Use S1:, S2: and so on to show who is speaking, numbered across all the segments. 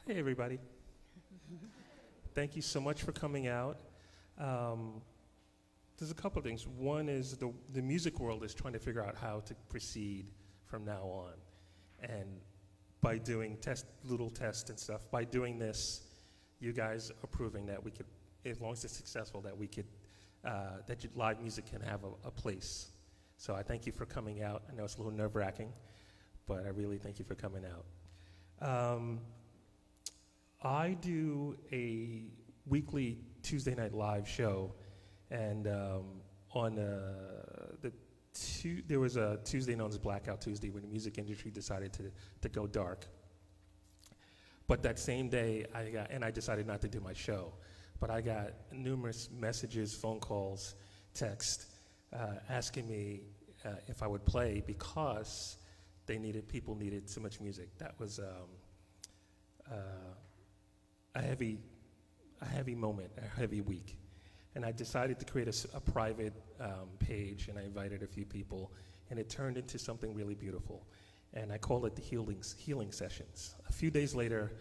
S1: Hey, everybody. Thank you so much for coming out. There's a couple of things. One is the music world is trying to figure out how to proceed from now on. And by doing little tests and stuff, by doing this, you guys are proving that we could, as long as it's successful, that we could, live music can have a place. So I thank you for coming out. I know it's a little nerve-wracking, but I really thank you for coming out. I do a weekly Tuesday night live show, and there was a Tuesday known as Blackout Tuesday when the music industry decided to go dark. But that same day, I decided not to do my show, but I got numerous messages, phone calls, text, asking me if I would play because people needed so much music. That was a heavy moment, a heavy week. And I decided to create a private page, and I invited a few people, and it turned into something really beautiful. And I called it the healing sessions. A few days later,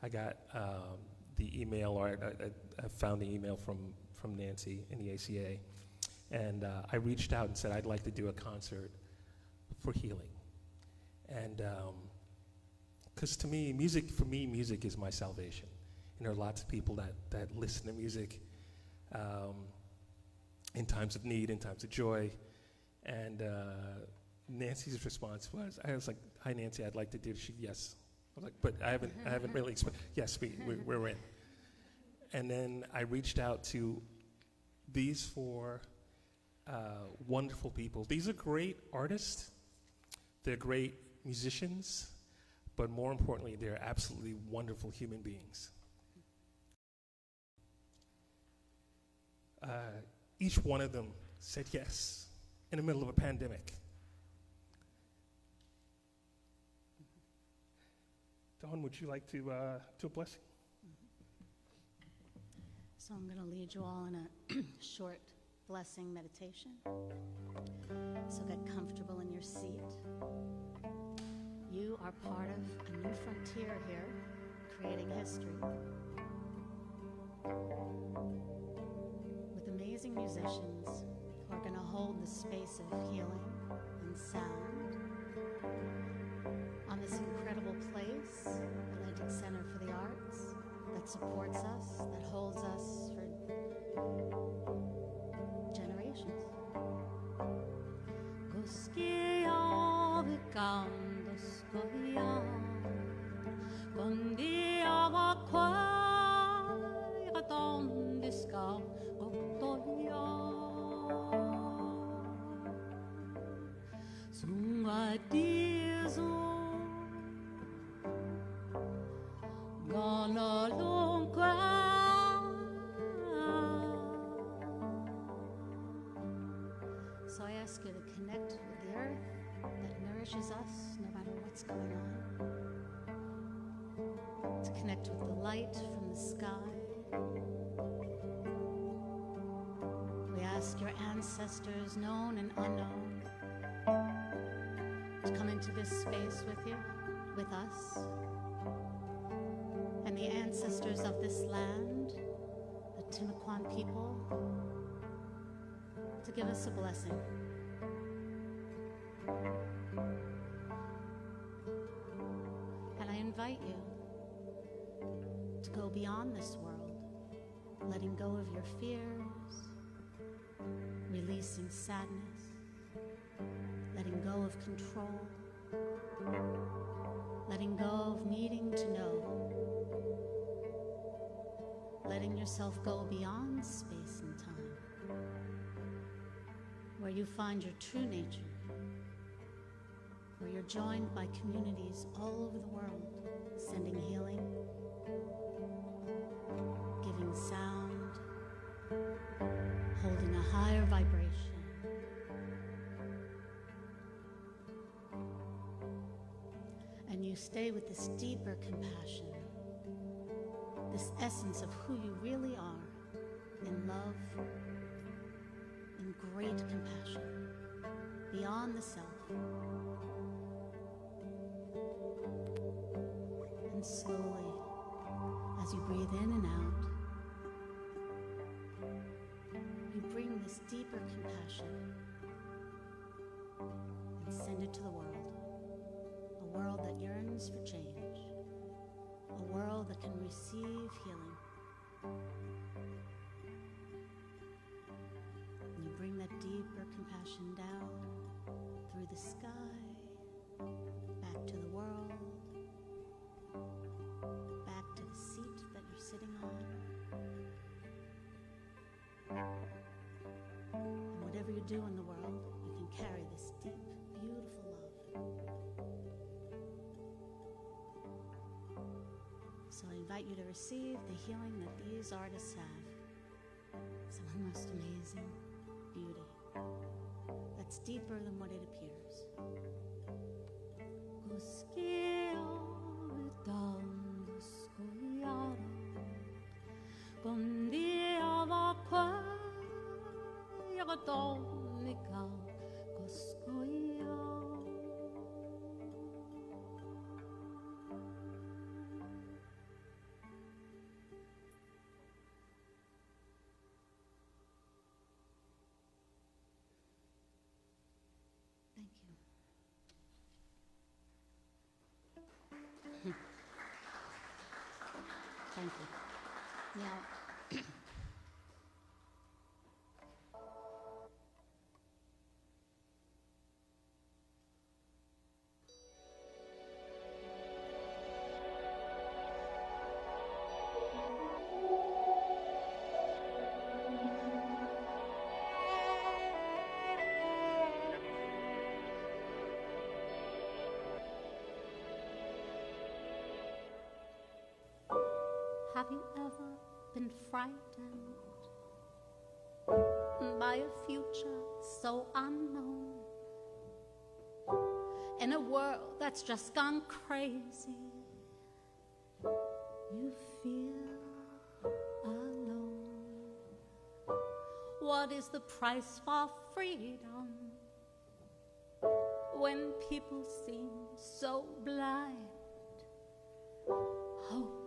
S1: I got the email, or I found the email from Nancy in the ACA, and I reached out and said I'd like to do a concert for healing. And because to me, music is my salvation. And there are lots of people that listen to music in times of need, in times of joy. And Nancy's response was, I was like, "Hi, Nancy, I'd like to do." Yes. I was like, "But I haven't really explained." Yes, we're in. And then I reached out to these four wonderful people. These are great artists. They're great musicians, but more importantly, they're absolutely wonderful human beings. Each one of them said yes in the middle of a pandemic. Dawn, would you like to do a blessing?
S2: So I'm going to lead you all in a short blessing meditation. So get comfortable in your seat. You are part of a new frontier here, creating history. With amazing musicians who are going to hold the space of healing and sound on this incredible place, Atlantic Center for the Arts, that supports us, that holds us for generations. So I ask you to connect with the earth that nourishes us no matter what's going on. To connect with the light from the sky. We ask your ancestors, known and unknown, to come into this space with you, with us, and the ancestors of this land, the Timucuan people, to give us a blessing. And I invite you to go beyond this world, letting go of your fears, releasing sadness, letting go of control, letting go of needing to know, letting yourself go beyond space and time, where you find your true nature, where you're joined by communities all over the world, sending healing, giving sound, holding a higher vibration. And you stay with this deeper compassion, this essence of who you really are, in love, in great compassion, beyond the self. And slowly breathe in and out, you bring this deeper compassion and send it to the world. A world that yearns for change. A world that can receive healing. And you bring that deeper compassion down through the sky, back to the world, back to the seat that you're sitting on. And whatever you do in the world, you can carry this deep, beautiful love. So I invite you to receive the healing that these artists have. Some of the most amazing beauty that's deeper than what it appears. Thank you. Now, have you ever been frightened by a future so unknown? In a world that's just gone crazy, you feel alone. What is the price for freedom when people seem so blind? Hope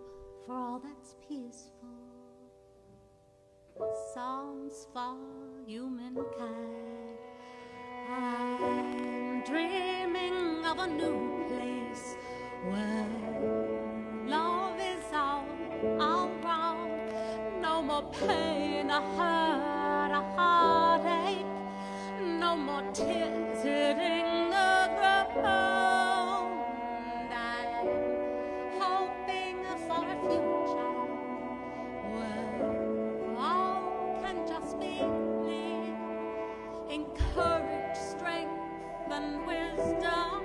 S2: for all that's peaceful, songs for humankind. I'm dreaming of a new place where love is all around. No more pain, a hurt, a heartache. No more tears hitting the ground. I'm hoping for a future where all can just believe in courage, strength, and wisdom.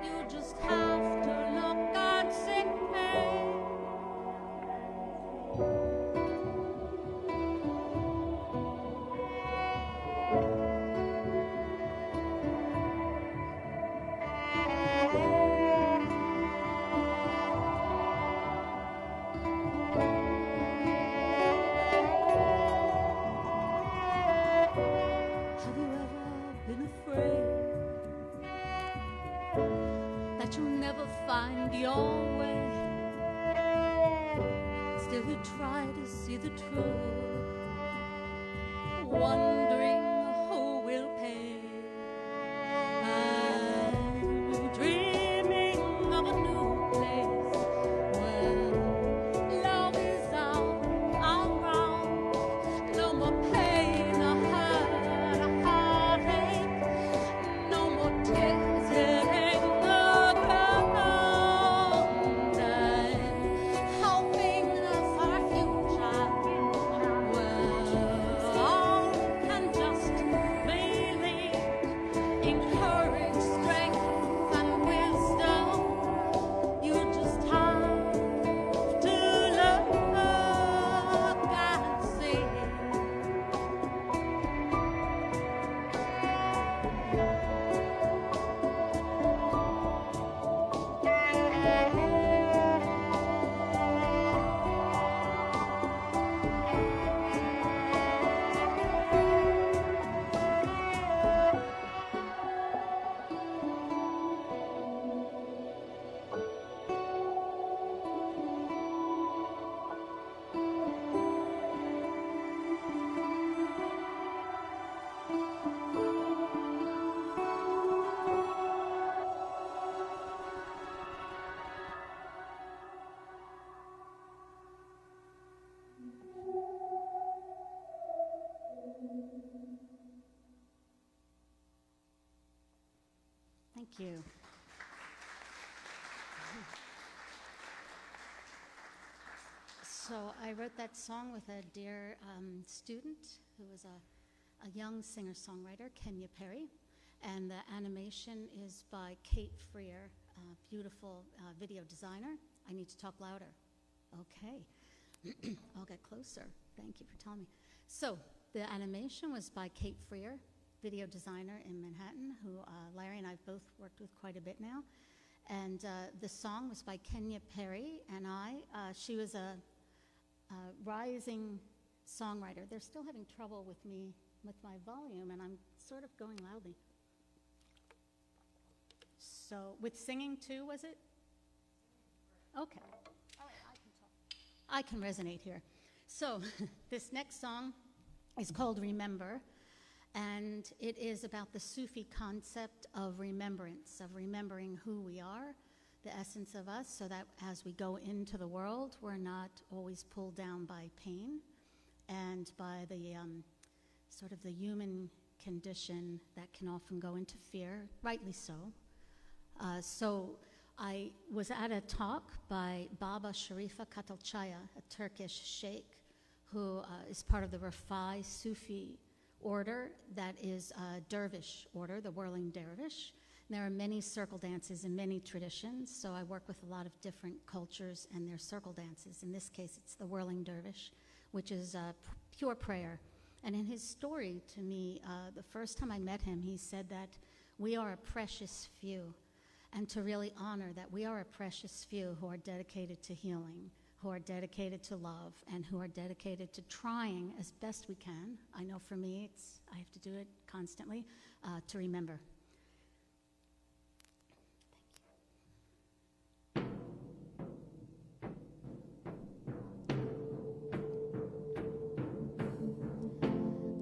S2: You just have to look and see. Have you ever been afraid that you'll never find your way? Still you try to see the truth, wondering who will pay. I'm dreaming of a new place where love is all around. No more pain, a hurt, a heartache. No more tears hitting the ground. I'm hoping for a future where all can just you. So I wrote that song with a dear student who was a young singer-songwriter, Kenya Perry, and the animation is by Kate Freer, a beautiful video designer. I need to talk louder. Okay. I'll get closer. Thank you for telling me. So the animation was by Kate Freer, video designer in Manhattan, who Larry and I both worked with quite a bit now. And the song was by Kenya Perry and I. She was a rising songwriter. They're still having trouble with me with my volume, and I'm sort of going loudly. So with singing too, was it? Okay. All right, I can talk. I can resonate here. So this next song is called Remember, and it is about the Sufi concept of remembrance, of remembering who we are, the essence of us, so that as we go into the world, we're not always pulled down by pain and by the sort of the human condition that can often go into fear, rightly so. So I was at a talk by Baba Sharifa Katalchaya, a Turkish sheikh who is part of the Rafai Sufi order that is a dervish order, the whirling dervish. There are many circle dances in many traditions, so I work with a lot of different cultures and their circle dances. In this case, it's the whirling dervish, which is pure prayer. And in his story to me, the first time I met him, he said that we are a precious few, and to really honor that we are a precious few who are dedicated to healing, who are dedicated to love, and who are dedicated to trying as best we can. I know for me, I have to do it constantly, to remember.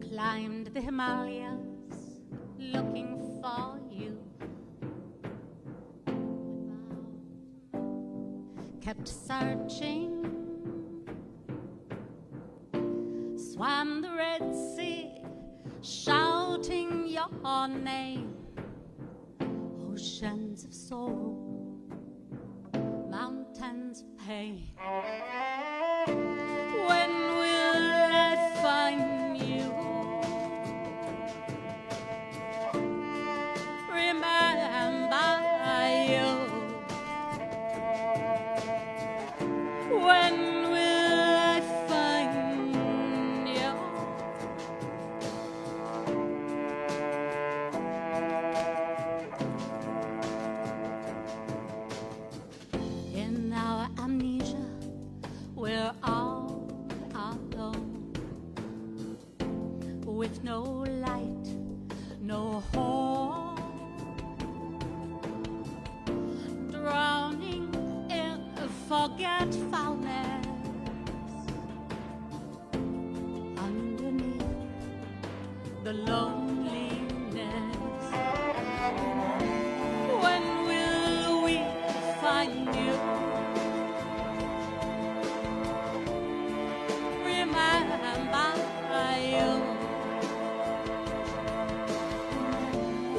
S2: Climbed the Himalayas looking for you. Kept searching. Swam the Red Sea, shouting your name. Oceans of sorrow, mountains of pain. When will I find you? When will I find you? In our amnesia, we're all alone, with no light, no hope, drowning in forgetfulness. Underneath the loneliness, when will we find you? Remember you.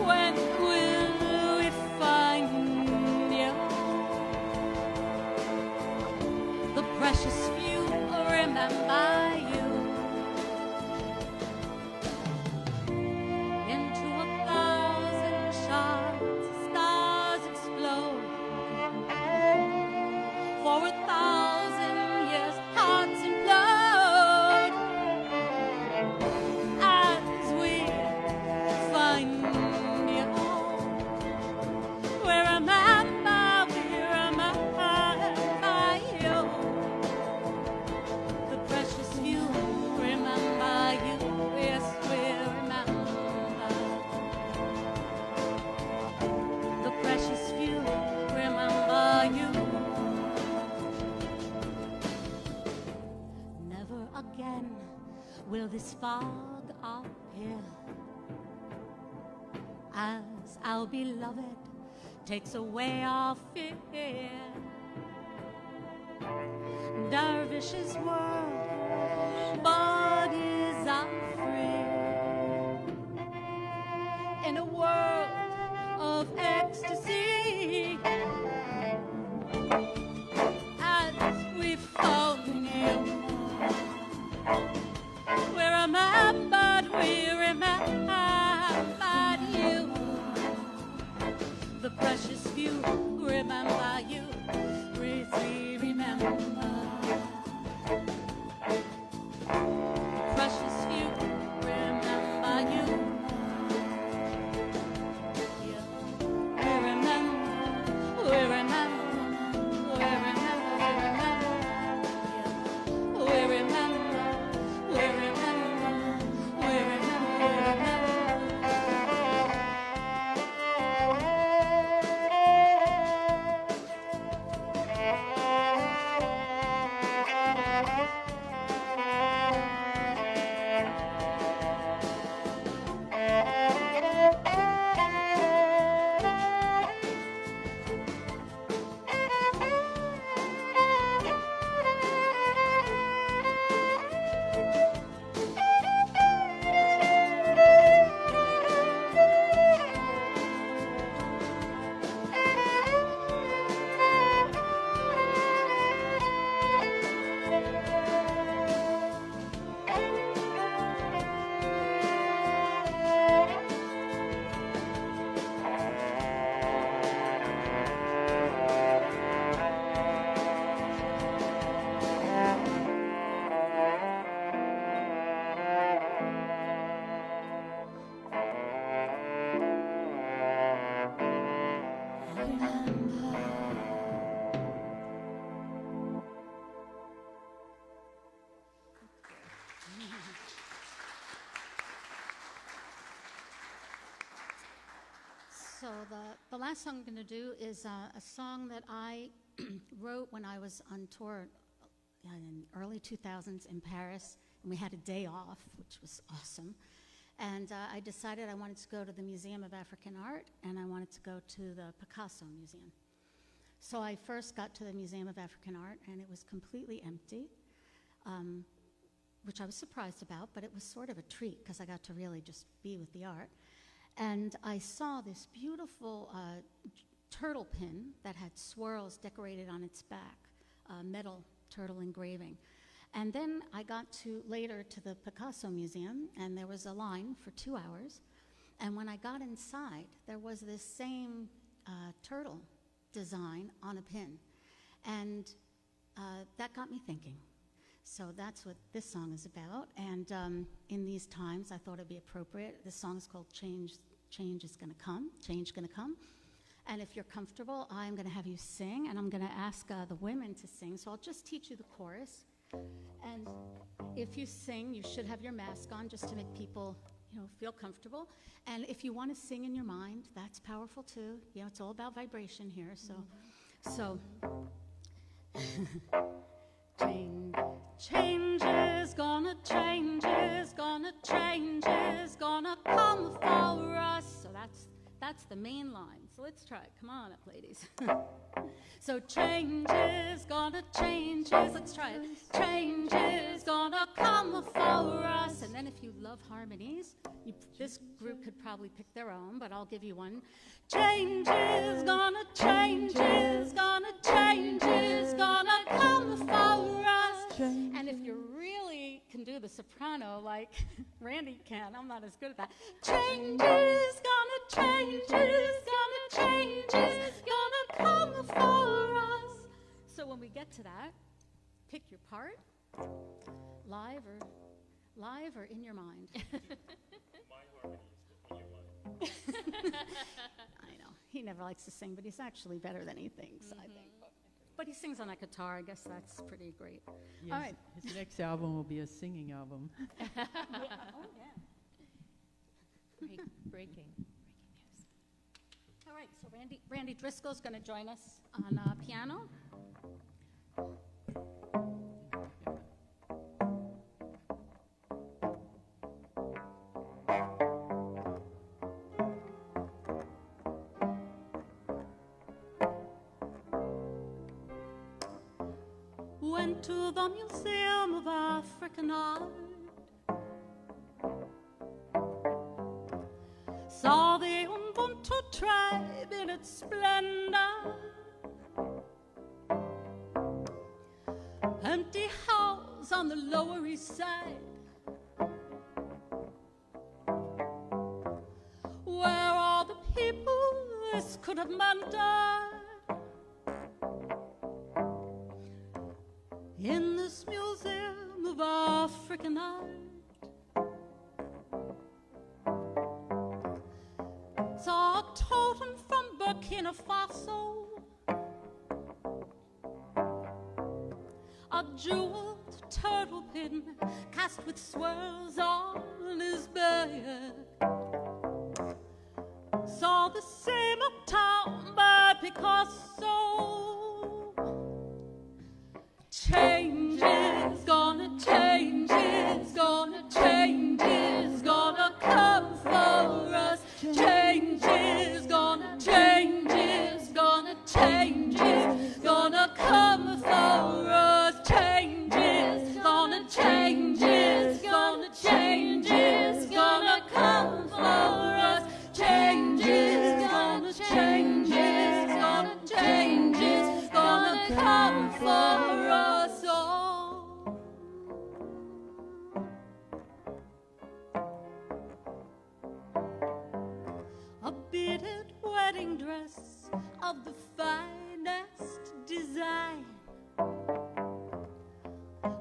S2: When will we find you? The precious few remember you. Into 1,000 shards, stars explode. For 1,000 years, hearts implode. As we find you, we remember you. The precious few remember you. Yes, we remember. The precious few remember you. Never again will this fog appear, as our beloved takes away our fear. Dervishes world, bodies are free, in a world
S3: of ecstasy as we found you. We remembered you. The precious few remember you. We remember. Precious few remember you. Yeah. We remember. We remember. We remember. Yeah. We remember. We remember. We remember.
S2: So the last song I'm going to do is a song that I wrote when I was on tour in early 2000s in Paris, and we had a day off, which was awesome. And I decided I wanted to go to the Museum of African Art, and I wanted to go to the Picasso Museum. So I first got to the Museum of African Art, and it was completely empty, which I was surprised about, but it was sort of a treat because I got to really just be with the art. And I saw this beautiful turtle pin that had swirls decorated on its back, metal turtle engraving. And then I got later to the Picasso Museum, and there was a line for 2 hours. And when I got inside, there was this same turtle design on a pin. And that got me thinking. So that's what this song is about. And in these times, I thought it'd be appropriate. This song is called Change is Gonna Come, Change Gonna Come. And if you're comfortable, I'm gonna have you sing, and I'm gonna ask the women to sing. So I'll just teach you the chorus. And if you sing, you should have your mask on just to make people, feel comfortable. And if you want to sing in your mind, that's powerful too. It's all about vibration here. So change is gonna come for us. So that's the main line. So let's try it. Come on up, ladies. So change is gonna changes. Let's try it. Change is gonna come for us. And then if you love harmonies, this group could probably pick their own, but I'll give you one. Change is gonna come for us. And if you really can do the soprano like Randi can, I'm not as good at that. Change is gonna come for us. So when we get to that, pick your part, live or in your mind.
S1: My harmony is in your mind.
S2: I know. He never likes to sing, but he's actually better than he thinks, I think. But he sings on a guitar. I guess that's pretty great.
S4: Yes,
S2: All right.
S4: his next album will be a singing album.
S2: Oh, yeah.
S3: Breaking news.
S2: All right, so Randi Driscoll is going to join us on piano. Went to the Museum of African Art, saw the Ubuntu
S3: tribe in its splendor. Empty house on the Lower East Side, where all the people this could have meant died. In this museum of African art, saw a totem from Burkina Faso, a jeweled turtle pin cast with swirls on his back. Saw the same uptown by Picasso. Change is gonna change, is gonna change, is gonna come for us. Change is gonna change, is gonna change, is gonna come for us. Change is gonna change, is gonna change, is gonna come for us. Change is gonna change, is gonna change, is gonna come for us all. A beaded wedding dress of the finest design,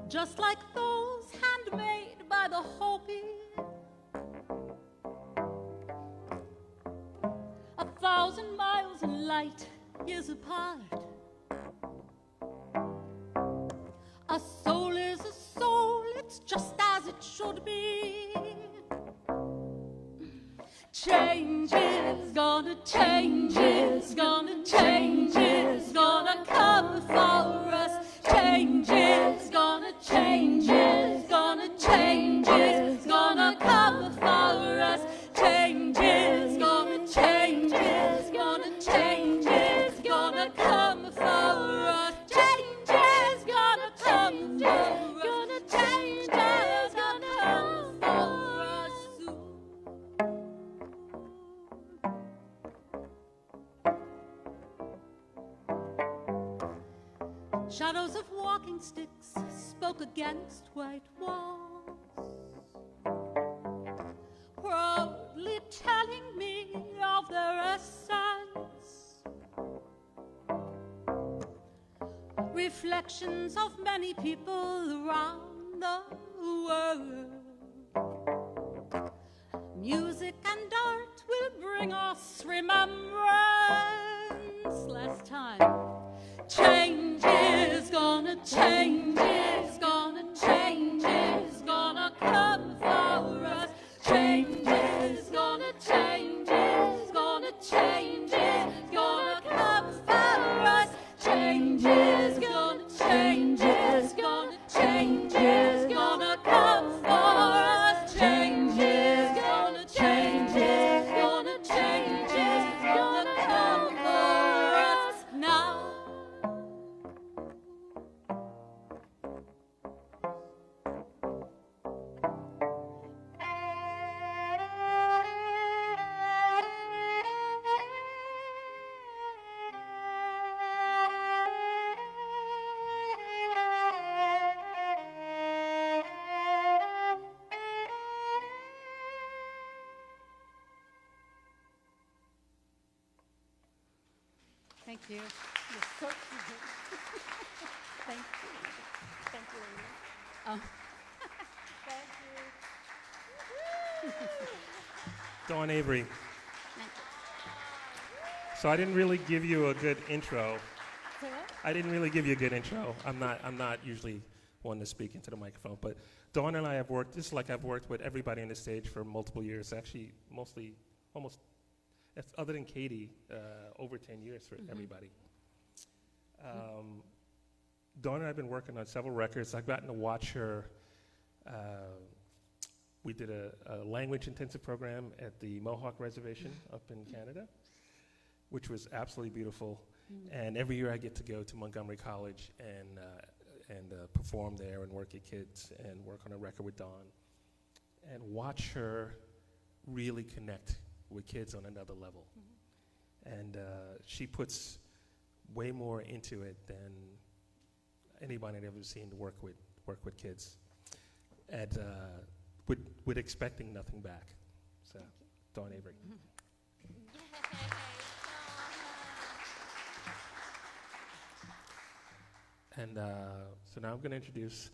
S3: just like those handmade by the Hopi. 1,000 miles and light years apart. A soul is a soul, it's just as it should be. Change is gonna change, is gonna change, is gonna come for us. Change is gonna change, is gonna change, is gonna come for us. Change is gonna change, is gonna change, is gonna come for us. Change is gonna come for us. Gonna change, is gonna come for us soon. Shadows of walking sticks spoke against white walls, proudly telling me of their essence. Reflections of many people around the world. Music and art will bring us remembrance. Last time. Change is gonna change, is gonna change, is gonna come for us. Change is gonna change, is gonna change, is gonna come for us. Change is gonna change, is gonna change, is gonna come for us. Change is gonna change, is gonna change, is gonna come for us now. Thank you. You're so cute. Thank you. Thank you. Thank you.
S1: Dawn Avery. So I didn't really give you a good intro.
S3: So what?
S1: I didn't really give you a good intro. I'm not usually one to speak into the microphone, but Dawn and I have worked, just like I've worked with everybody on the stage for multiple years, actually mostly, almost, other than Katie, over 10 years for everybody. Dawn and I have been working on several records. I've gotten to watch her. We did a language intensive program at the Mohawk Reservation up in Canada, which was absolutely beautiful. And every year I get to go to Montgomery College and perform there and work at kids and work on a record with Dawn and watch her really connect with kids on another level. And she puts way more into it than anybody I've ever seen work with kids, and with expecting nothing back. So, Dawn Avery. And so now I'm going to introduce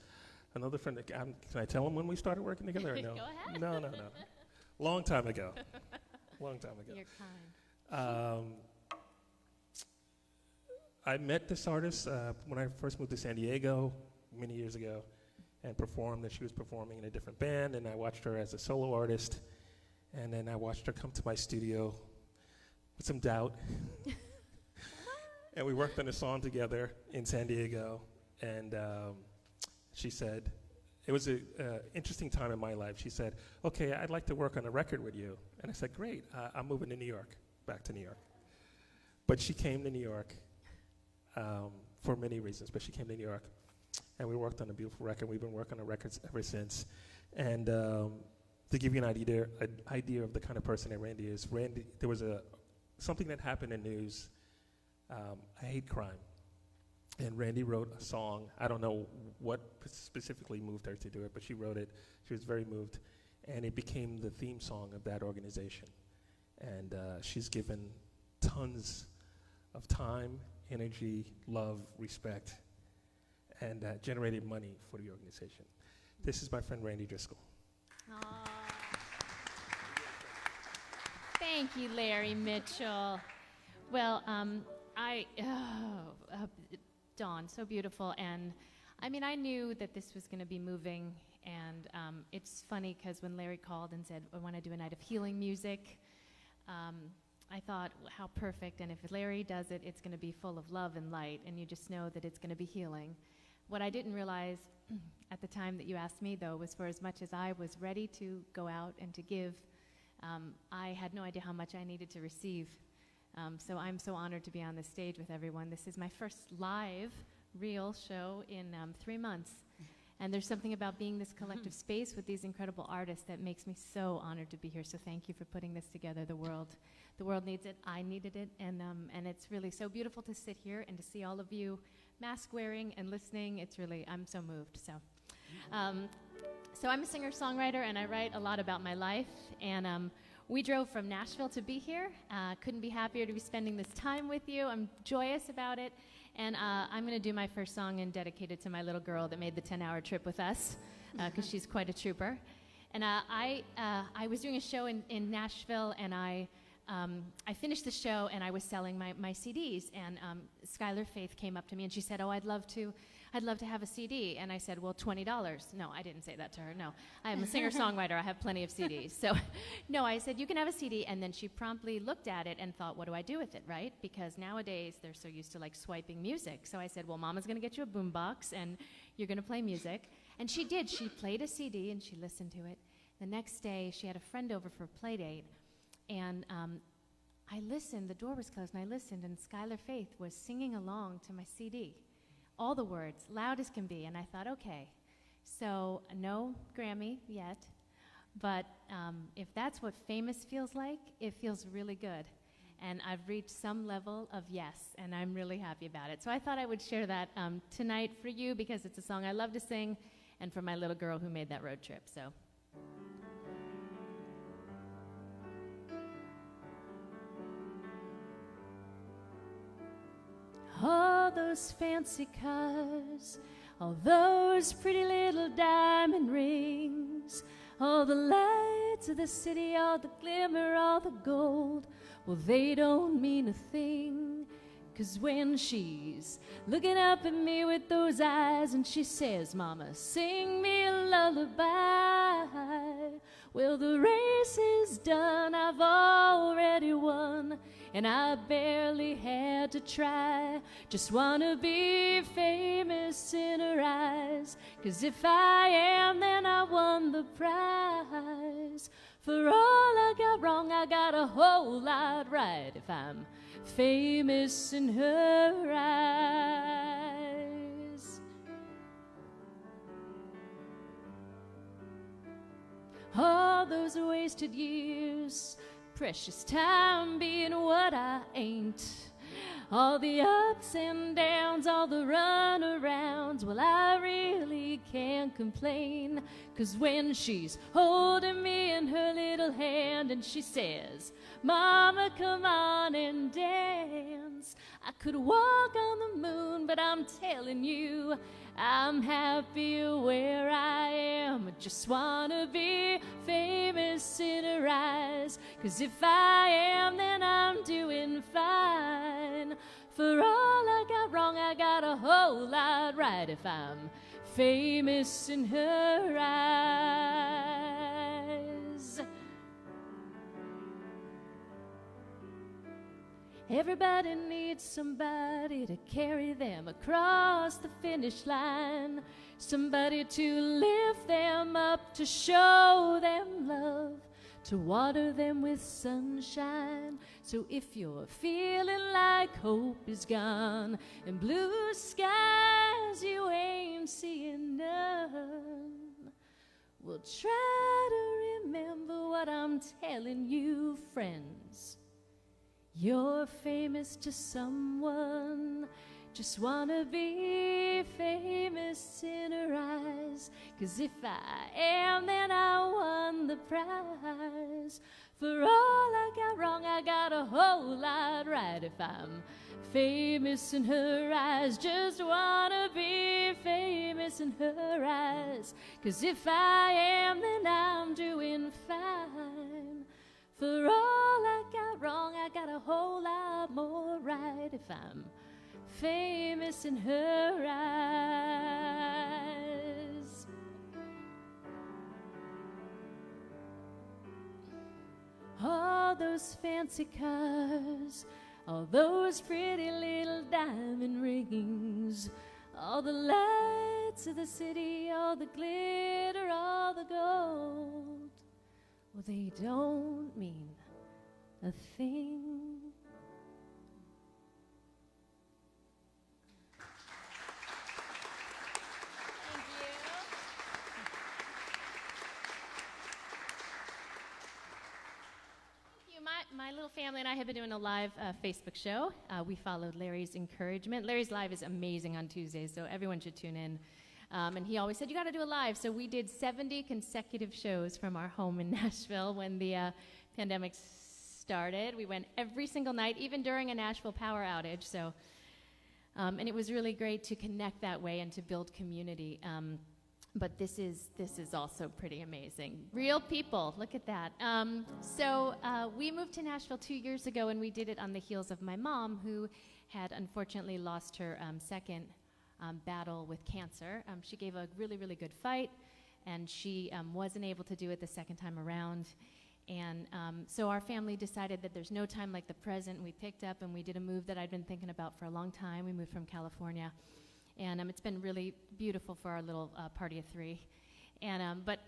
S1: another friend. Can I tell him when we started working together or no?
S2: Go ahead.
S1: No. Long time ago. Long time ago.
S2: You're kind.
S1: I met this artist when I first moved to San Diego many years ago and performed, and she was performing in a different band, and I watched her as a solo artist, and then I watched her come to my studio with some doubt. And we worked on a song together in San Diego, and she said, it was an interesting time in my life. She said, okay, I'd like to work on a record with you. And I said, great, I'm moving to New York, back to New York. But she came to New York for many reasons, but she came to New York, and we worked on a beautiful record. We've been working on records ever since. And to give you an idea of the kind of person that Randi is, there was something that happened in news, I hate crime. And Randi wrote a song. I don't know what specifically moved her to do it, but she wrote it. She was very moved. And it became the theme song of that organization. And she's given tons of time, energy, love, respect, and generated money for the organization. This is my friend Randi Driscoll.
S2: Aww. Thank you, Larry Mitchell. Well, Dawn, so beautiful. And I mean, I knew that this was going to be moving. And it's funny because when Larry called and said, I want to do a night of healing music, I thought, how perfect. And if Larry does it, it's going to be full of love and light. And you just know that it's going to be healing. What I didn't realize at the time that you asked me, though, was for as much as I was ready to go out and to give, I had no idea how much I needed to receive. So I'm so honored to be on this stage with everyone. This is my first live, real show in 3 months. And there's something about being this collective space with these incredible artists that makes me so honored to be here. So thank you for putting this together. The world needs it. I needed it. And it's really so beautiful to sit here and to see all of you mask wearing and listening. It's really, I'm so moved. So I'm a singer-songwriter, and I write a lot about my life. And we drove from Nashville to be here. Couldn't be happier to be spending this time with you. I'm joyous about it. And I'm going to do my first song and dedicate it to my little girl that made the 10-hour trip with us, because she's quite a trooper. And I was doing a show in Nashville, and I finished the show, and I was selling my CDs. And Skylar Faith came up to me, and she said, "Oh, I'd love to have a CD." And I said, "Well, $20. No, I didn't say that to her. No, I'm a singer-songwriter. I have plenty of CDs. So, no, I said, "You can have a CD." And then she promptly looked at it and thought, what do I do with it, right? Because nowadays they're so used to like swiping music. So I said, well, Mama's going to get you a boombox, and you're going to play music. And she did. She played a CD, and she listened to it. The next day, she had a friend over for a play date. And I listened. The door was closed, and I listened. And Skylar Faith was singing along to my CD. All the words, loud as can be. And I thought, okay, so no Grammy yet, but if that's what famous feels like, it feels really good. And I've reached some level of yes, and I'm really happy about it. So I thought I would share that tonight for you, because it's a song I love to sing, and for my little girl who made that road trip. So. All those fancy cars, all those pretty little diamond rings, all the lights of the city, all the glimmer, all the gold, well, they don't mean a thing. 'Cause when she's looking up at me with those eyes and she says, "Mama, sing me a lullaby," well, the race is done, I've already won, and I barely had to try. Just wanna be famous in her eyes, 'cause if I am, then I won the prize. For all I got wrong, I got a whole lot right, if I'm famous in her eyes. All those wasted years,
S3: precious time being what I ain't. All the ups and downs, all the runarounds, well, I really can't complain. 'Cause when she's holding me in her little hand and she says, Mama, come on and dance, I could walk on the moon, but I'm telling you, I'm happy where I am. I just wanna be famous in her eyes. 'Cause if I am, then I'm doing fine. For all I got wrong, I got a whole lot right if I'm famous in her eyes. Everybody needs somebody to carry them across the finish line, somebody to lift them up, to show them love, to water them with sunshine. So if you're feeling like hope is gone and blue skies you ain't seeing none, well, try to remember what I'm telling you, friends. You're famous to someone, just wanna be famous in her eyes. 'Cause if I am, then I won the prize. For all I got wrong, I got a whole lot right if I'm famous in her eyes. Just wanna be famous in her eyes. 'Cause if I am, then I'm doing fine. For all I got wrong, I got a whole lot more right if I'm famous in her eyes. All those fancy cars, all those pretty little diamond rings, all the lights of the city, all the glitter, all the gold, well, they don't mean a thing. Thank you. My little family and I have been doing a live Facebook show. We followed Larry's encouragement. Larry's live is amazing on Tuesdays, so everyone should tune in. And he always said, you got to do a live. So we did 70 consecutive shows from our home in Nashville when the pandemic started. We went every single night, even during a Nashville power outage. So, and it was really great to connect that way and to build community. But this is also pretty amazing. Real people, look at that. So we moved to Nashville 2 years ago, and we did it on the heels of my mom, who had unfortunately lost her second battle with cancer. She gave a really, really good fight, and she wasn't able to do it the second time around. And so our family decided that there's no time like the present. We picked up and we did a move that I'd been thinking about for a long time. We moved from California. And it's been really beautiful for our little party of three. And but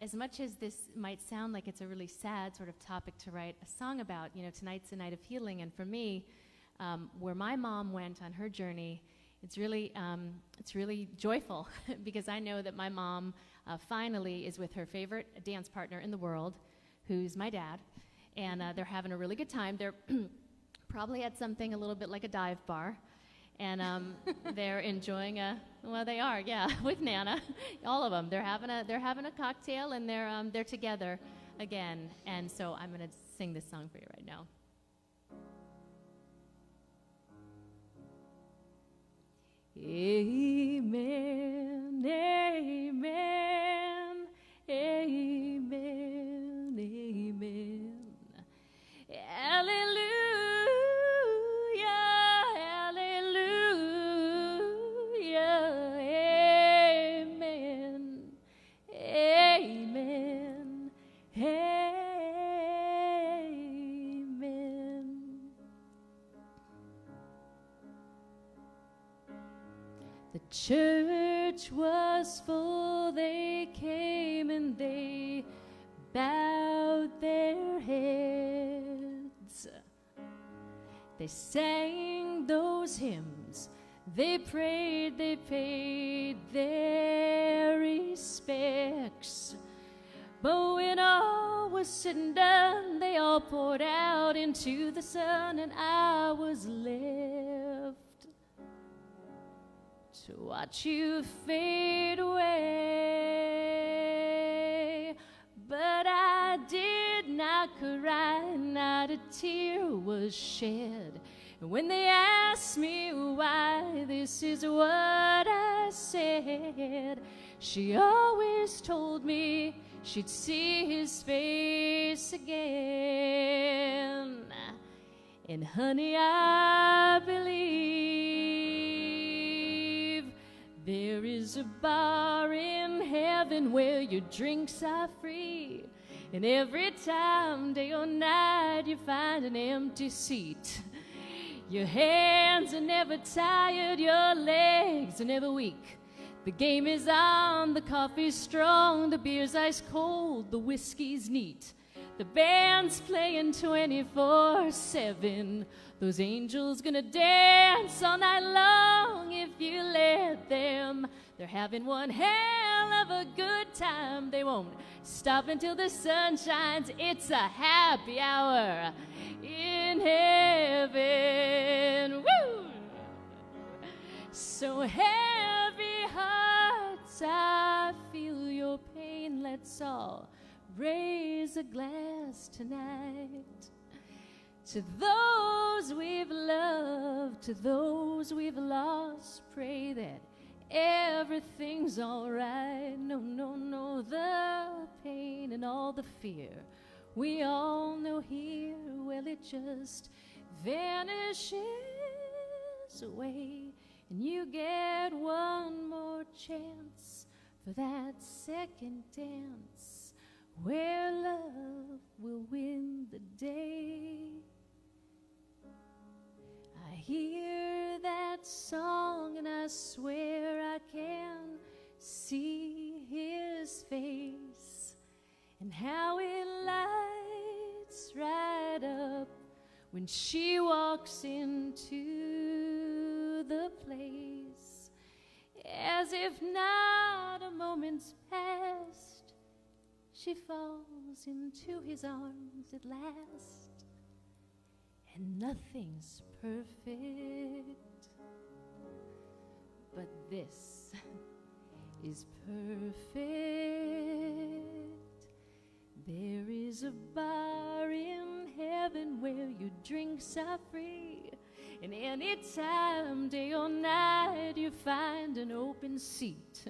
S3: as much as this might sound like it's a really sad sort of topic to write a song about, you know, tonight's a night of healing. And for me, where my mom went on her journey, it's really joyful because I know that my mom finally is with her favorite dance partner in the world, who's my dad, and they're having a really good time. They're probably at something a little bit like a dive bar, and they're enjoying they are, yeah, with Nana, all of them. They're having a cocktail, and they're together again. And so I'm gonna sing this song for you right now. Amen, amen, amen, amen. Hallelujah, hallelujah, amen, amen, amen. The church was full, they came and they bowed their heads. They sang those hymns, they prayed, they paid their respects. But when all was said and done, they all poured out into the sun, and I was left to watch you fade away. But I did not cry, not a tear was shed. And when they asked me why, this is what I said. She always told me she'd see his face again. And honey, I believe there is a bar in heaven where your drinks are free. And every time, day or night, you find an empty seat. Your hands are never tired, your legs are never weak. The game is on, the coffee's strong, the beer's ice cold, the whiskey's neat. The band's playing 24/7. Those angels gonna dance all night long if you let them. They're having one hell of a good time. They won't stop until the sun shines. It's a happy hour in heaven. Woo! So heavy hearts, I feel your pain. Let's all raise a glass tonight to those we've loved, to those we've lost. Pray that everything's all right. No, no, no, the pain and all the fear we all know here, well, it just vanishes away. And you get one more chance for that second dance where love will win the day. I hear that song and I swear I can see his face and how it lights right up when she walks into the place, as if not a moment's passed. She falls into his arms at last, and nothing's perfect, but this is perfect. There is a bar in heaven where your drinks are free, and any time, day or night, you find an open seat.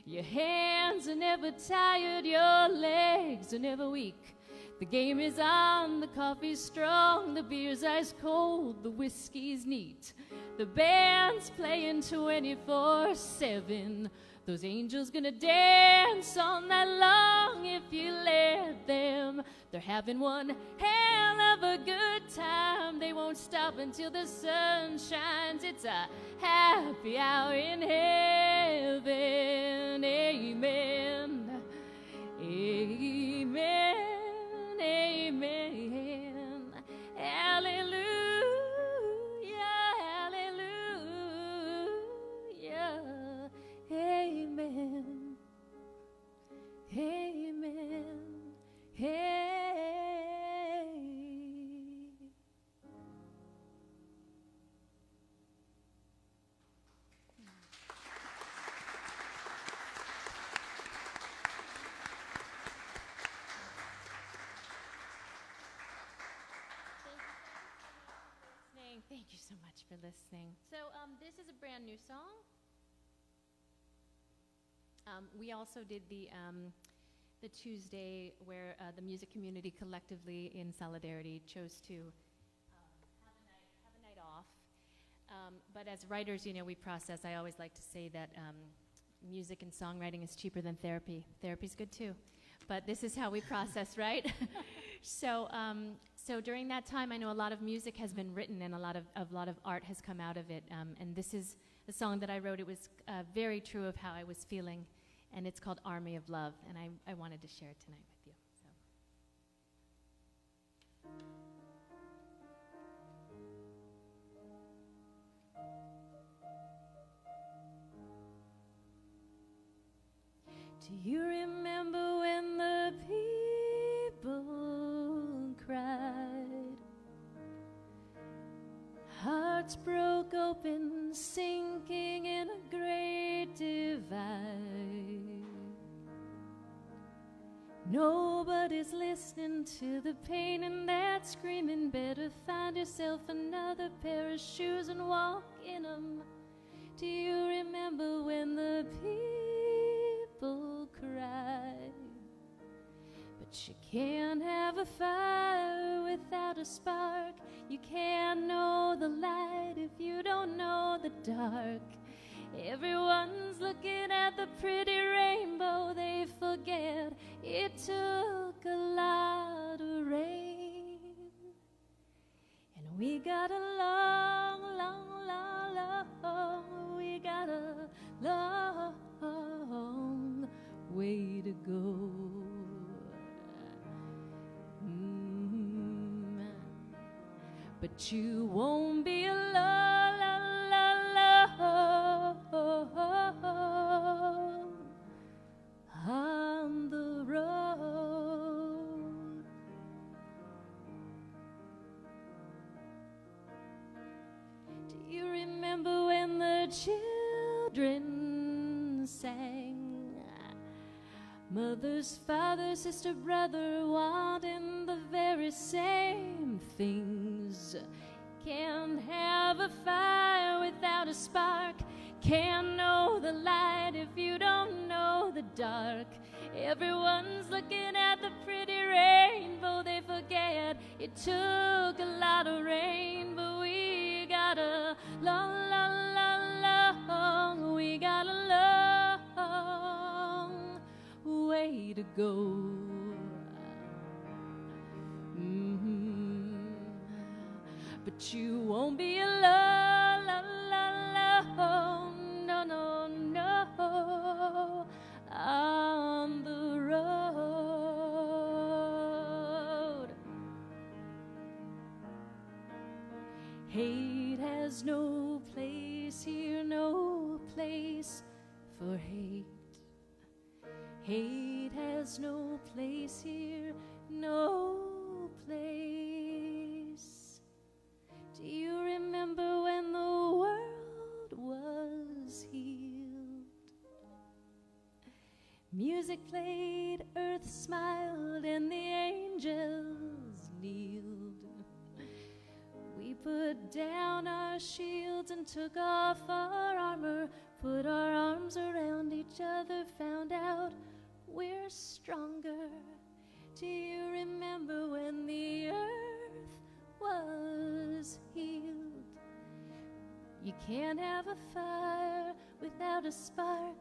S3: Your hands are never tired, your legs are never weak. The game is on, the coffee's strong, the beer's ice cold, the whiskey's neat. The band's playing 24/7. Those angels gonna dance all night long if you let them. They're having one hell of a good time. They won't stop until the sun shines. It's a happy hour in heaven. Amen. Amen. Amen. Hallelujah. Hallelujah. Amen. Amen. Hey. Thank you so much for listening. So this is a brand new song. We also did the Tuesday where the music community collectively in solidarity chose to have a night off. But as writers, you know, we process. I always like to say that music and songwriting is cheaper than therapy. Therapy's good too, but this is how we process, right? So during that time, I know a lot of music has been written and a lot of art has come out of it. And this is a song that I wrote. It was very true of how I was feeling, and it's called Army of Love, and I wanted to share it tonight with you. Do you remember when the Nobody's listening to the pain in that screaming. Better find yourself another pair of shoes and walk in them. Do you remember when the people cried? But you can't have a fire without a spark. You can't know the light if you don't know the dark. Everyone's looking at the pretty rainbow. They forget it took a lot of rain. And we got a long, long, long, long, we got a long way to go. But you won't be alone on the road. Do you remember when the children sang? Mother's, father, sister, brother, wanting the very same things. Can't have a fire without a spark. Can't know the light if you don't know the dark. Everyone's looking at the pretty rainbow. They forget it took a lot of rain. But we got a long, long, long, long, we got a long way to go. But you won't be alone, no, no, no, on the road. Hate has no place here, no place for hate. Hate has no place here, no place. Do you remember when the world was healed? Music played, earth smiled, and the angels kneeled. We put down our shields and took off our armor, put our arms around each other, found out we're stronger. Do you remember when the earth was healed? You can't have a fire without a spark.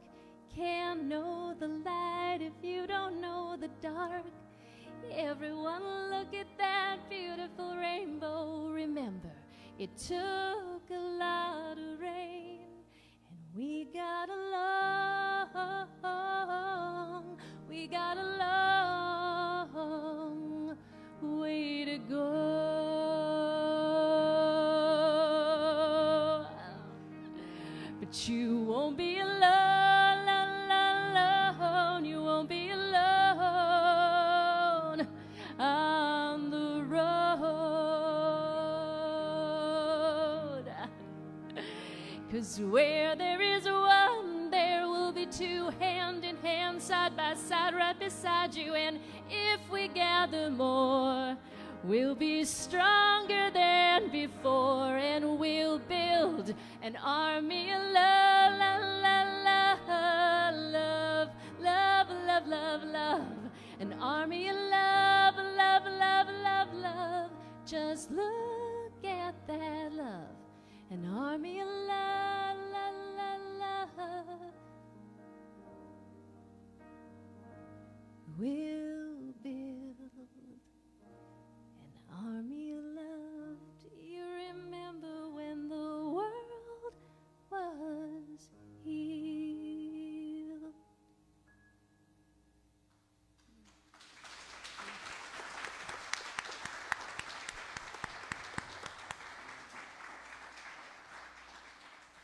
S3: Can't know the light if you don't know the dark. Everyone look at that beautiful rainbow. Remember, it took a lot of rain. And we got along, we got a long way to go. But you won't be alone, alone, you won't be alone on the road. 'Cause where there is one, there will be two, hand in hand, side by side, right beside you. And if we gather more, we'll be stronger than before, and we'll build an army of love, love, love, love, love, love, love, love. An army of love, love, love, love, love. Just look at that love. An army of love, love, love, love. We'll build an army of love. Do you remember when the world was healed?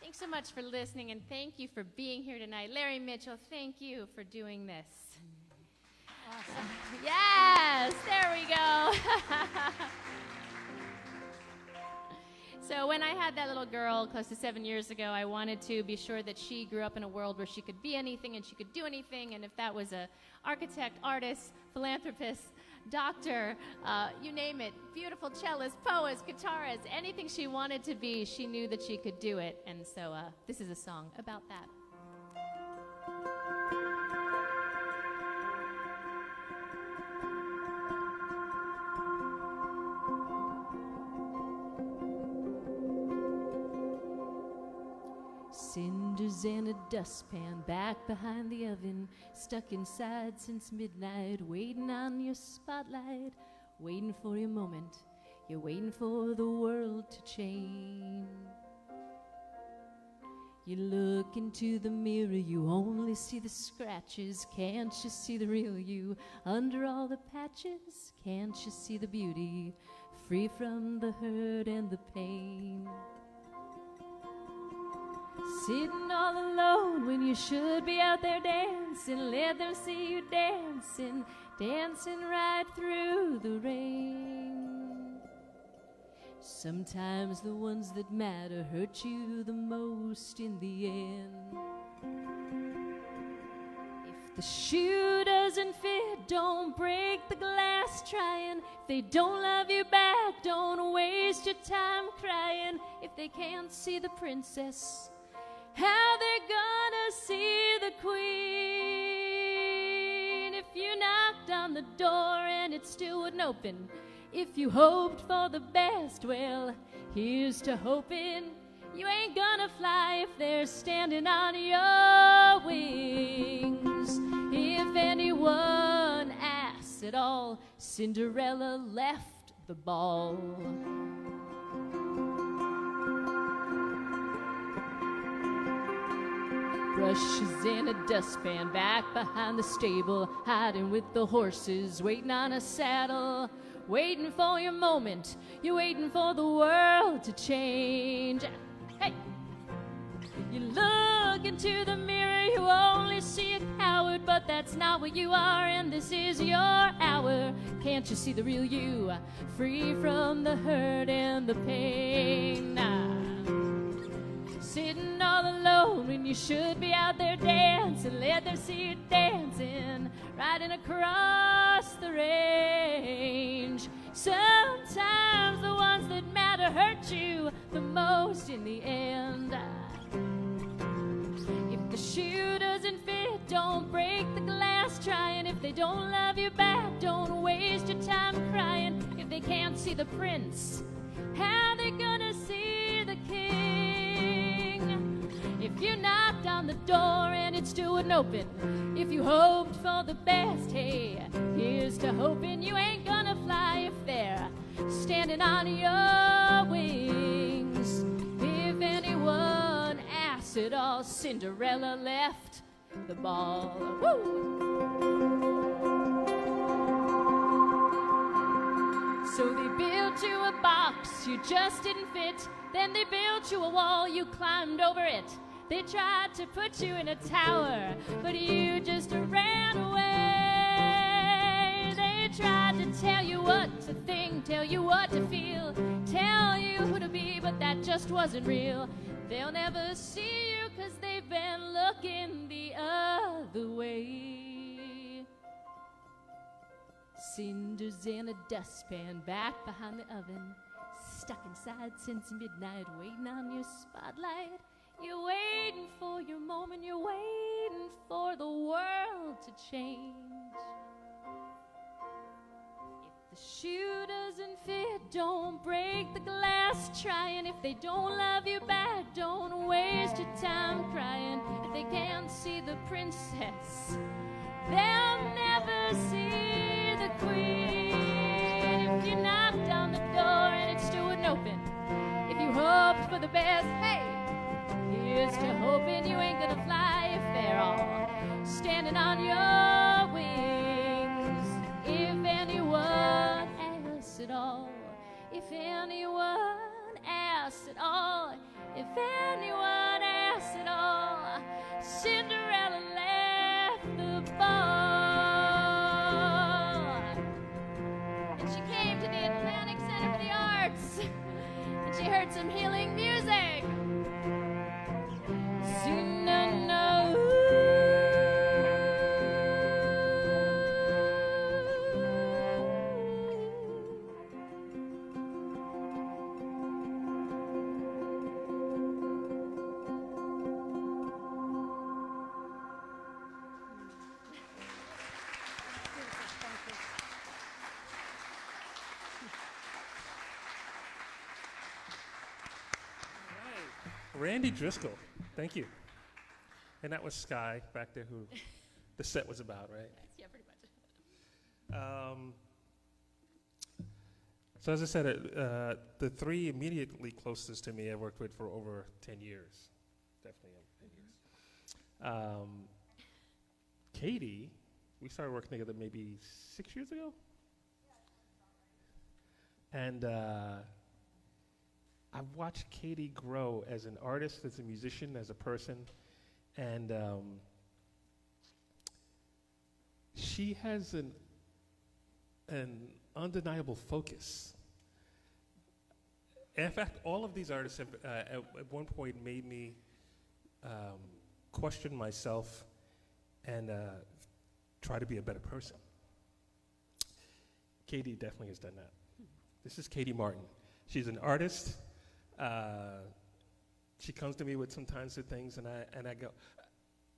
S5: Thanks so much for listening, and thank you for being here tonight. Larry Mitchell, thank you for doing this. Awesome. Yes, there we go. So when I had that little girl close to 7 years ago, I wanted to be sure that she grew up in a world where she could be anything and she could do anything. And if that was a architect, artist, philanthropist, doctor, you name it, beautiful cellist, poet, guitarist, anything she wanted to be, she knew that she could do it. And so this is a song about that. Cinders in a dustpan back behind the oven, stuck inside since midnight, waiting on your spotlight, waiting for your moment. You're waiting for the world to change. You look into the mirror, you only see the scratches. Can't you see the real you under all the patches? Can't you see the beauty, free from the hurt and the pain? Sitting all alone when you should be out there dancing. Let them see you dancing, dancing right through the rain. Sometimes the ones that matter hurt you the most in the end. If the shoe doesn't fit, don't break the glass trying. If they don't love you back, don't waste your time crying. If they can't see the princess, how they're gonna see the queen? If you knocked on the door and it still wouldn't open, if you hoped for the best, well, here's to hoping. You ain't gonna fly if they're standing on your wings. If anyone asks at all, Cinderella left the ball. Brushes in a dustpan back behind the stable, hiding with the horses, waiting on a saddle, waiting for your moment. You're waiting for the world to change. Hey! You look into the mirror, you only see a coward, but that's not what you are, and this is your hour. Can't you see the real you, free from the hurt and the pain? Sitting all alone when you should be out there dancing. Let them see you dancing, riding across the range. Sometimes the ones that matter hurt you the most in the end. If the shoe doesn't fit, don't break the glass trying. If they don't love you back, don't waste your time crying. If they can't see the prince, how they gonna see the king? If you knocked on the door and it still wouldn't open, if you hoped for the best, hey, here's to hoping. You ain't gonna fly if they're standing on your wings. If anyone asks at all, Cinderella left the ball. Woo! So they built you a box, you just didn't fit. Then they built you a wall, you climbed over it. They tried to put you in a tower, but you just ran away. They tried to tell you what to think, tell you what to feel, tell you who to be, but that just wasn't real. They'll never see you 'cause they've been looking the other way. Cinders in a dustpan back behind the oven, stuck inside since midnight, waiting on your spotlight. You're waiting for your moment, you're waiting for the world to change. If the shoe doesn't fit, don't break the glass trying. If they don't love you back, don't waste your time crying. If they can't see the princess, they'll never see the queen. If you knocked on the door and it still wouldn't open, if you hoped for the best, hey, here's to hoping. You ain't gonna fly if they're all standing on your wings. If anyone asks at all, if anyone asks at all, if anyone asks at all, Cinderella left the ball. And she came to the Atlantic Center for the Arts, and she heard some healing
S1: Randi Driscoll, thank you. And that was Sky back there who the set was about, right?
S5: Yeah, pretty much.
S1: So as I said, the three immediately closest to me I worked with for over 10 years. Definitely over 10 years. Katie, we started working together maybe 6 years ago? And I've watched Katie grow as an artist, as a musician, as a person, and she has an undeniable focus. In fact, all of these artists have at one point made me question myself and try to be a better person. Katie definitely has done that. This is Katie Martin. She's an artist. She comes to me with sometimes the things, and I go,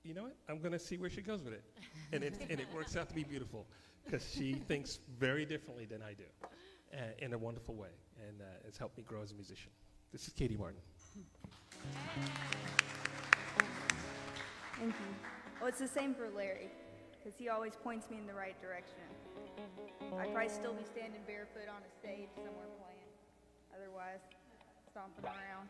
S1: you know what? I'm going to see where she goes with it, and it works out to be beautiful because she thinks very differently than I do, in a wonderful way, and it's helped me grow as a musician. This is Katie Martin.
S6: Thank you. Well, it's the same for Larry, because he always points me in the right direction. I'd probably still be standing barefoot on a stage somewhere playing. Otherwise, stomping around.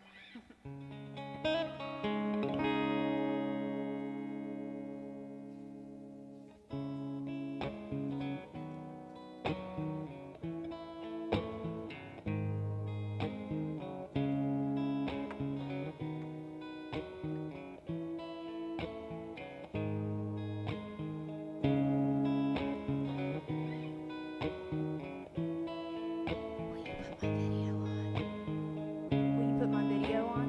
S6: Will you put my video on?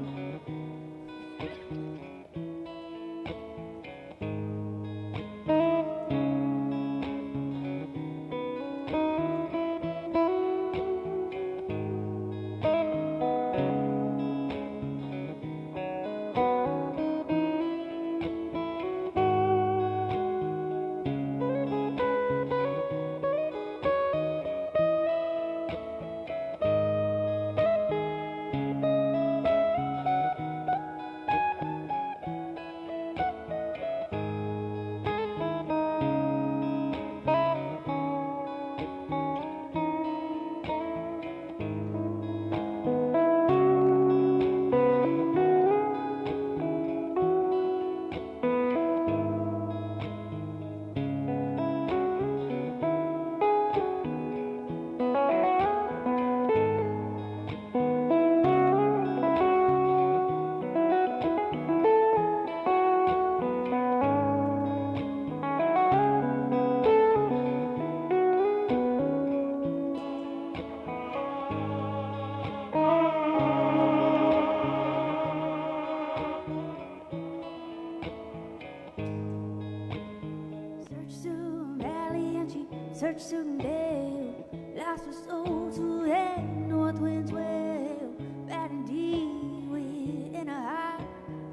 S6: Search soon Dale, lost her soul to head, north winds wail, bad indeed, in a heart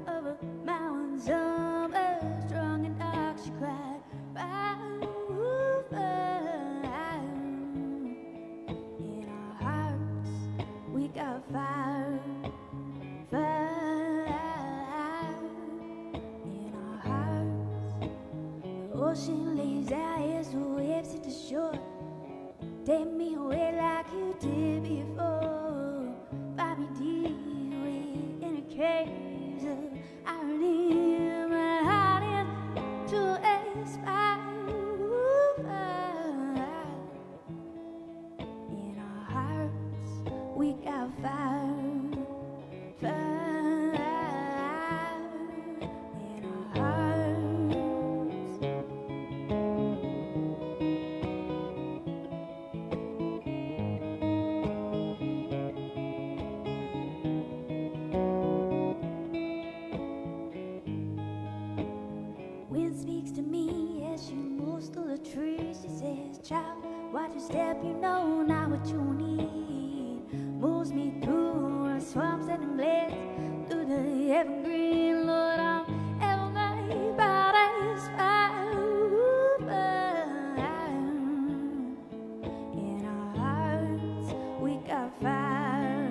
S6: of a mountain summer, strong and dark she cried, in our hearts we got fire, in our hearts, the ocean lays out here so waves hit the shore. Take me away like you did before. Buy me deep in a cage of irony. My heart is to expire. In our hearts we got fire. In our hearts. Wind speaks to me as she moves through the trees. She says, child, watch your step, you know not what you need. Moves me through the swamps and the glades, through the evergreen, Lord, I'm ever made by this fire. In our hearts, we got fire.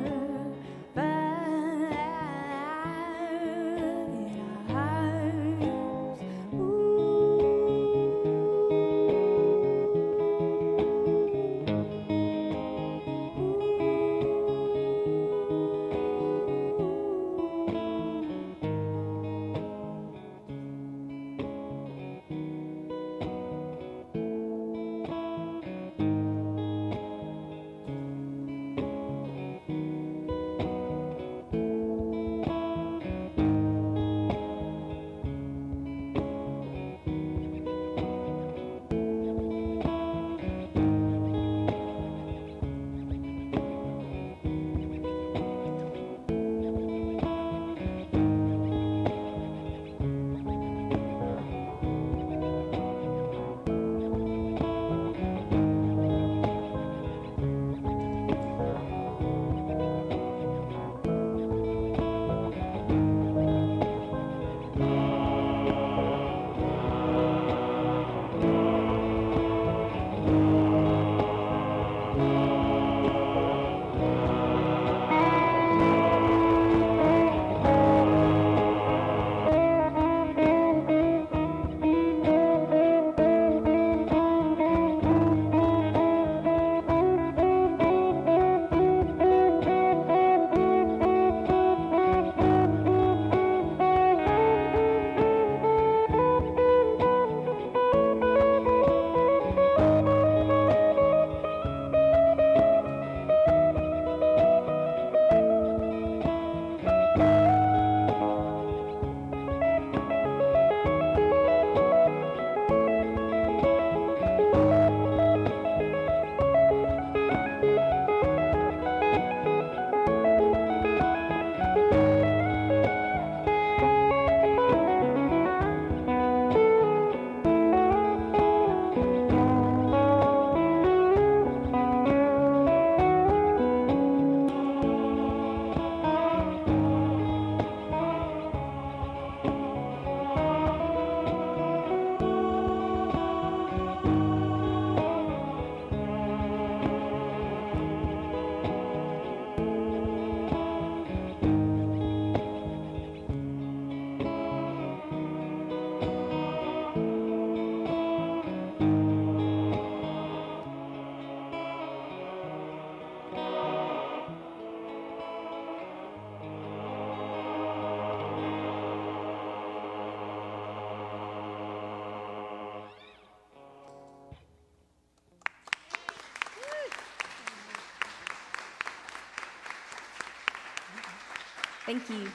S6: Thank you.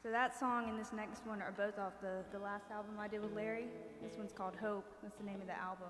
S6: So that song and this next one are both off the last album I did with Larry. This one's called Hope. That's the name of the album.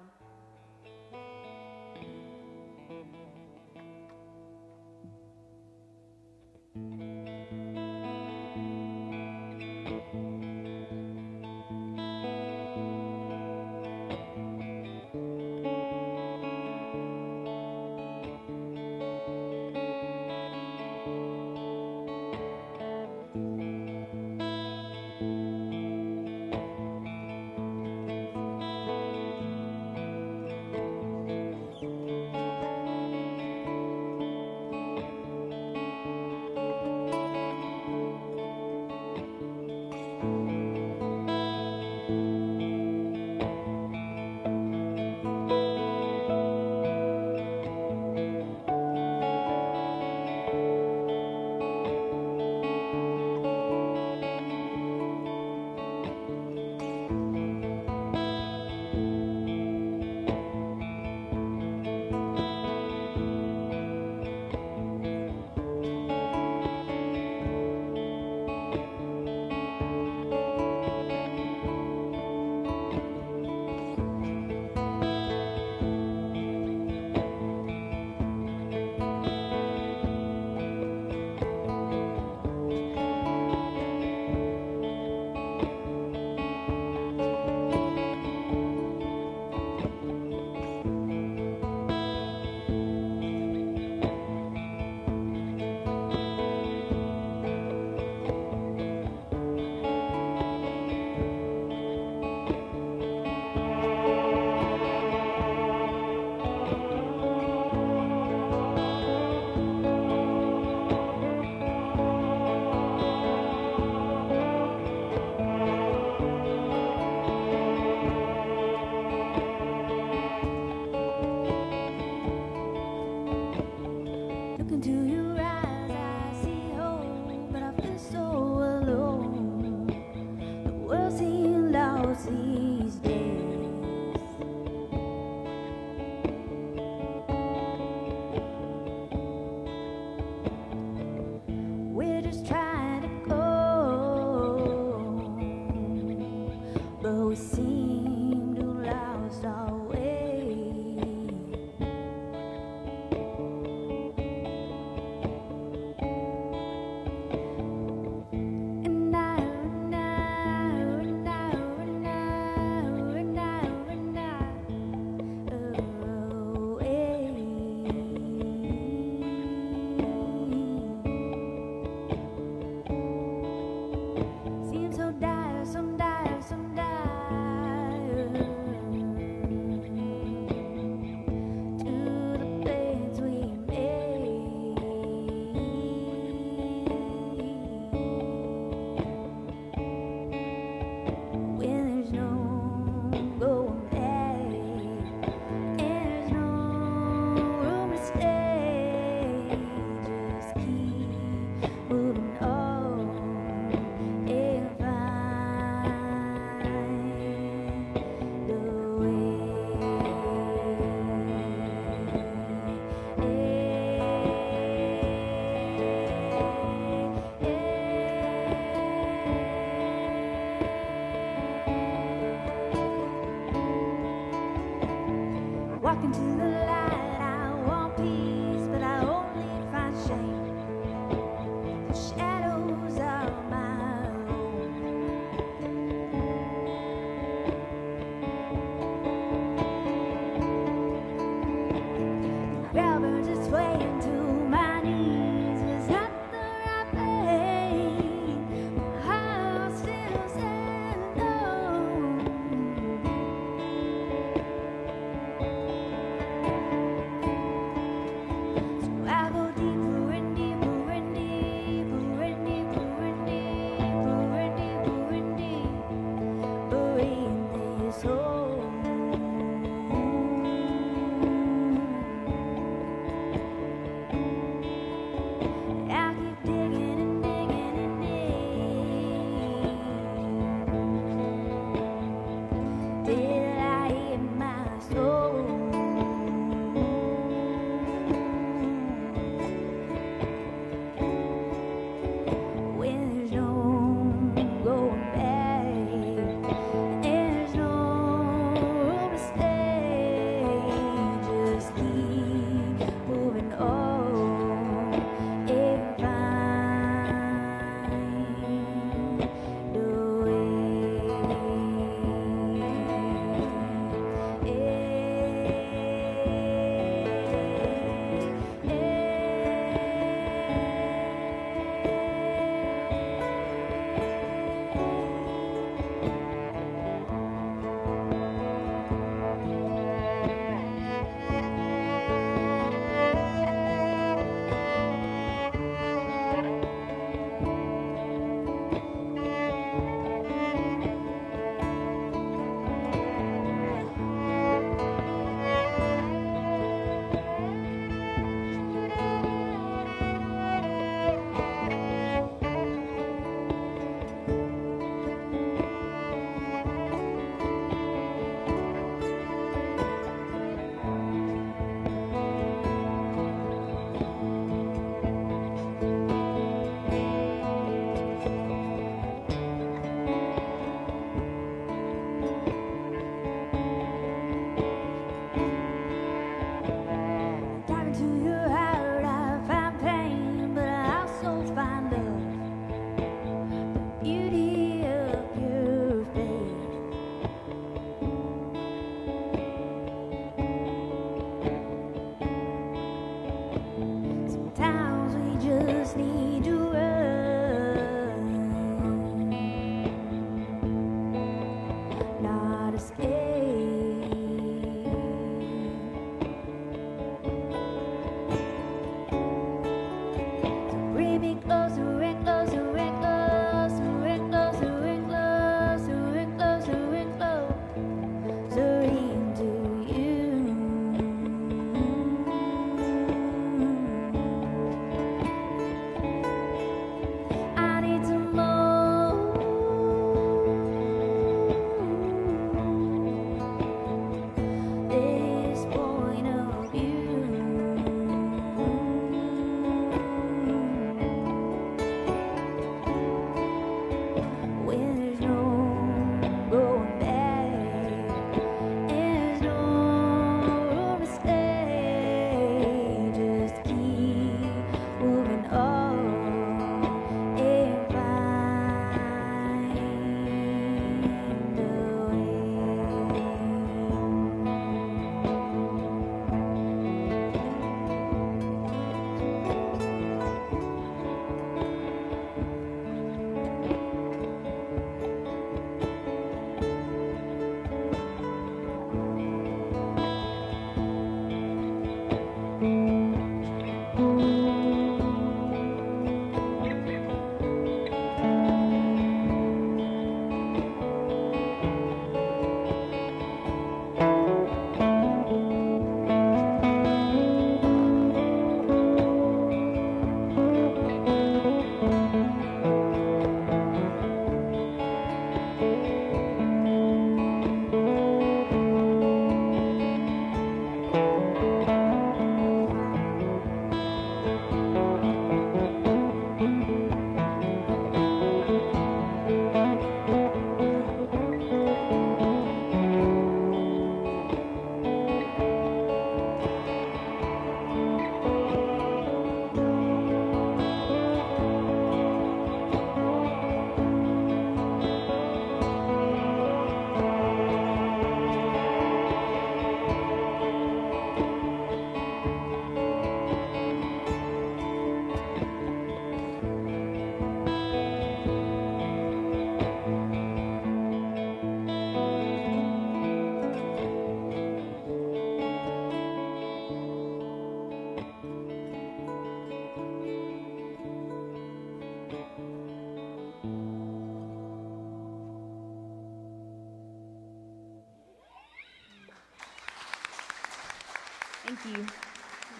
S7: Thank you.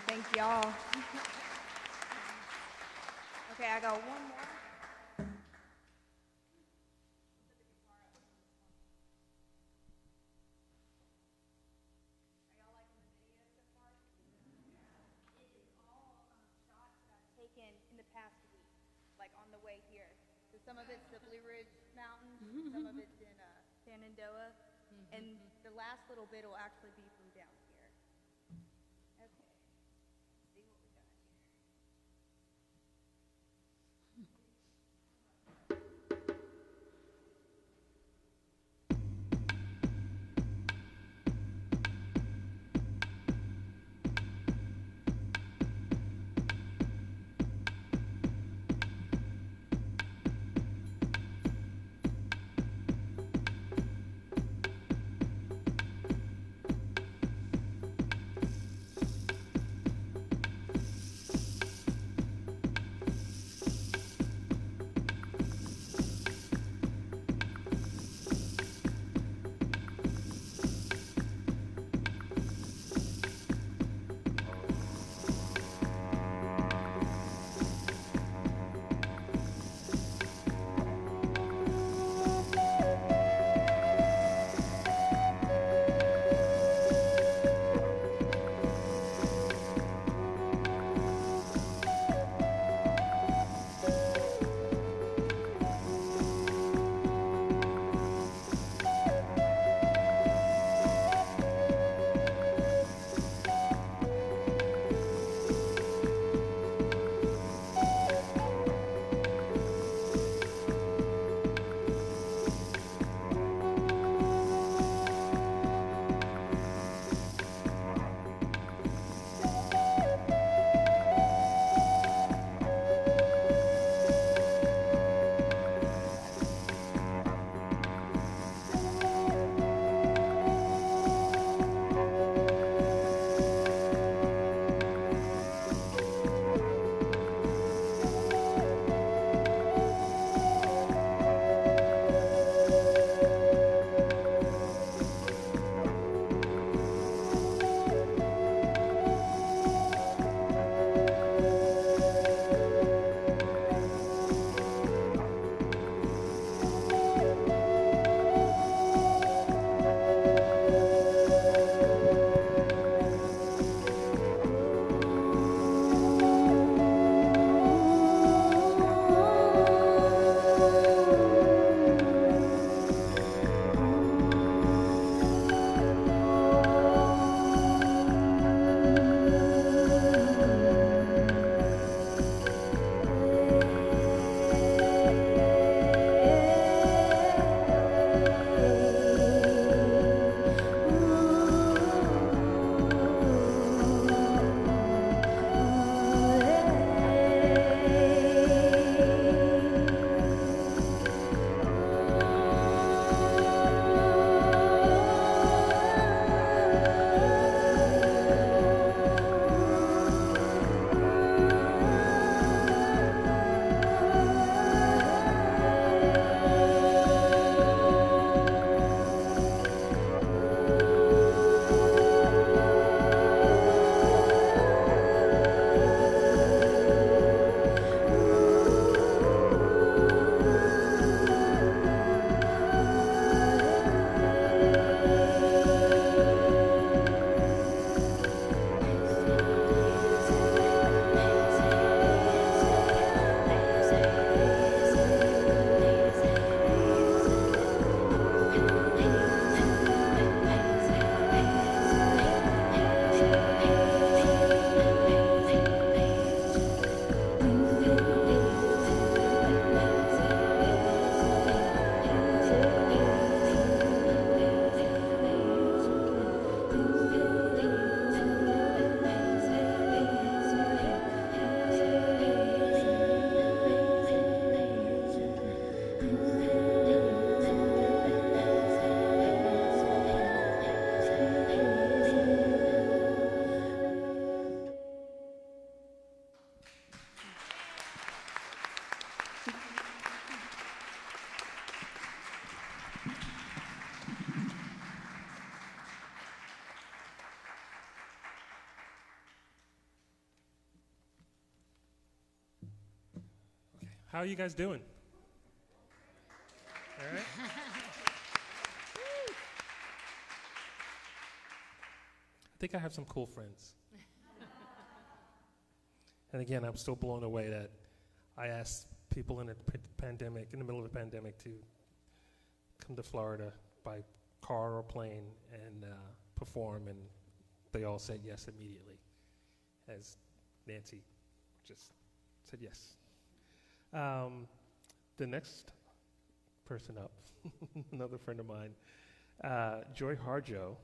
S7: Thank y'all. Okay, I got one more. Taken in the past week, like on the way here. So some of it's the Blue Ridge Mountains, some of it's in Shenandoah, and the last little bit will actually be from down here. Okay, let's see what we got here.
S1: How are you guys doing? All right. I think I have some cool friends. And again, I'm still blown away that I asked people in the middle of a pandemic, to come to Florida by car or plane and perform, and they all said yes immediately, as Nancy just said yes. The next person up, another friend of mine, Joy Harjo.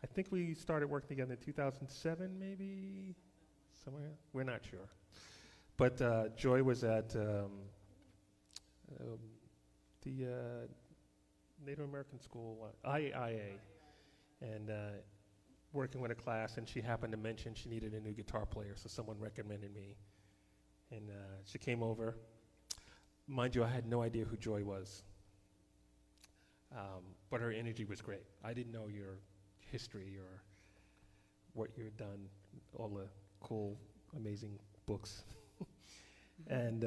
S1: I think we started working together in 2007, maybe, somewhere. We're not sure. But Joy was at the Native American School, IAIA, and working with a class, and she happened to mention she needed a new guitar player, so someone recommended me. And she came over. Mind you, I had no idea who Joy was. But her energy was great. I didn't know your history or what you had done, all the cool, amazing books. And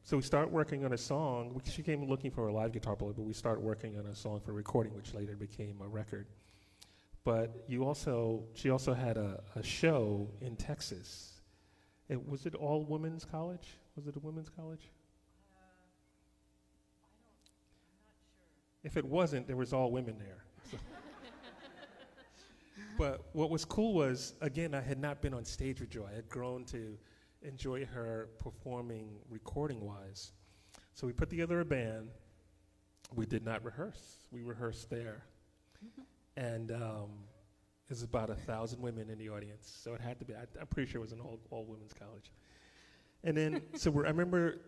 S1: so we started working on a song. She came looking for a live guitar player, but we started working on a song for recording, which later became a record. But she also had a show in Texas. Was it all women's college? Was it a women's college?
S4: I'm not sure.
S1: If it wasn't, there was all women there. So. But what was cool was, again, I had not been on stage with Joy. I had grown to enjoy her performing recording-wise. So we put together a band. We did not rehearse. We rehearsed there. And there's about 1,000 women in the audience. So it had to be, I'm pretty sure it was an all women's college. And then, I remember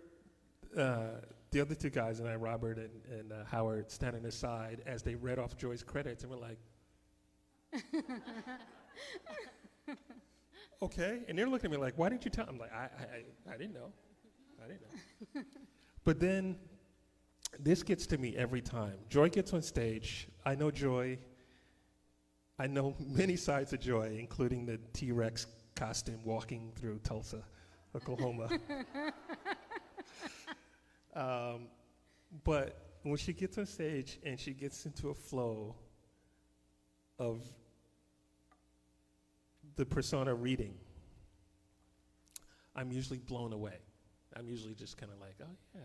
S1: the other two guys and I, Robert and Howard, standing aside as they read off Joy's credits, and we're like, okay. And they're looking at me like, why didn't you tell? I'm like, I didn't know. I didn't know. But then this gets to me every time. Joy gets on stage. I know Joy. I know many sides of Joy, including the T-Rex costume walking through Tulsa, Oklahoma. But when she gets on stage and she gets into a flow of the persona reading, I'm usually blown away. I'm usually just kind of like, oh yeah.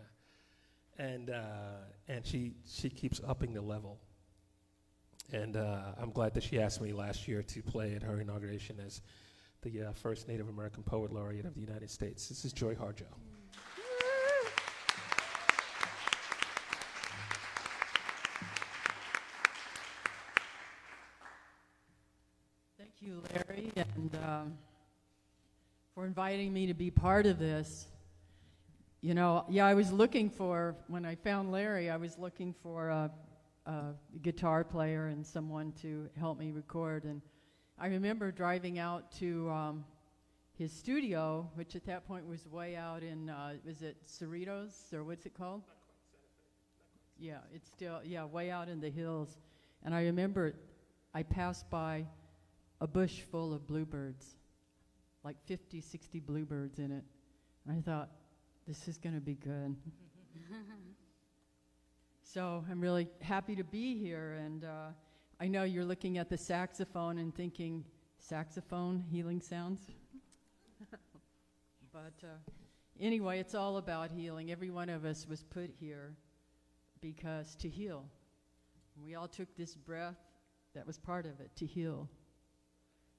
S1: And she keeps upping the level. And I'm glad that she asked me last year to play at her inauguration as the first Native American Poet Laureate of the United States. This is Joy Harjo.
S4: Thank you, Larry, and for inviting me to be part of this. You know, I was looking for, when I found Larry, I was looking for a guitar player and someone to help me record. And I remember driving out to his studio, which at that point was way out in, was it Cerritos, or what's it called? Yeah, it's still, way out in the hills. And I remember I passed by a bush full of bluebirds, like 50, 60 bluebirds in it. And I thought, this is going to be good. So I'm really happy to be here, and I know you're looking at the saxophone and thinking, saxophone, healing sounds? But anyway, it's all about healing. Every one of us was put here because to heal. We all took this breath, that was part of it, to heal.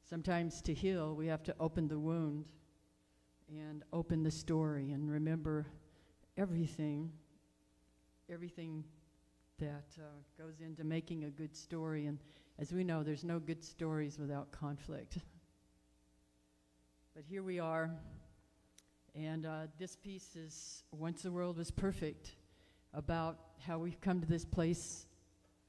S4: Sometimes to heal, we have to open the wound and open the story and remember everything that goes into making a good story. And as we know, there's no good stories without conflict. But here we are, and this piece is Once the World Was Perfect, about how we've come to this place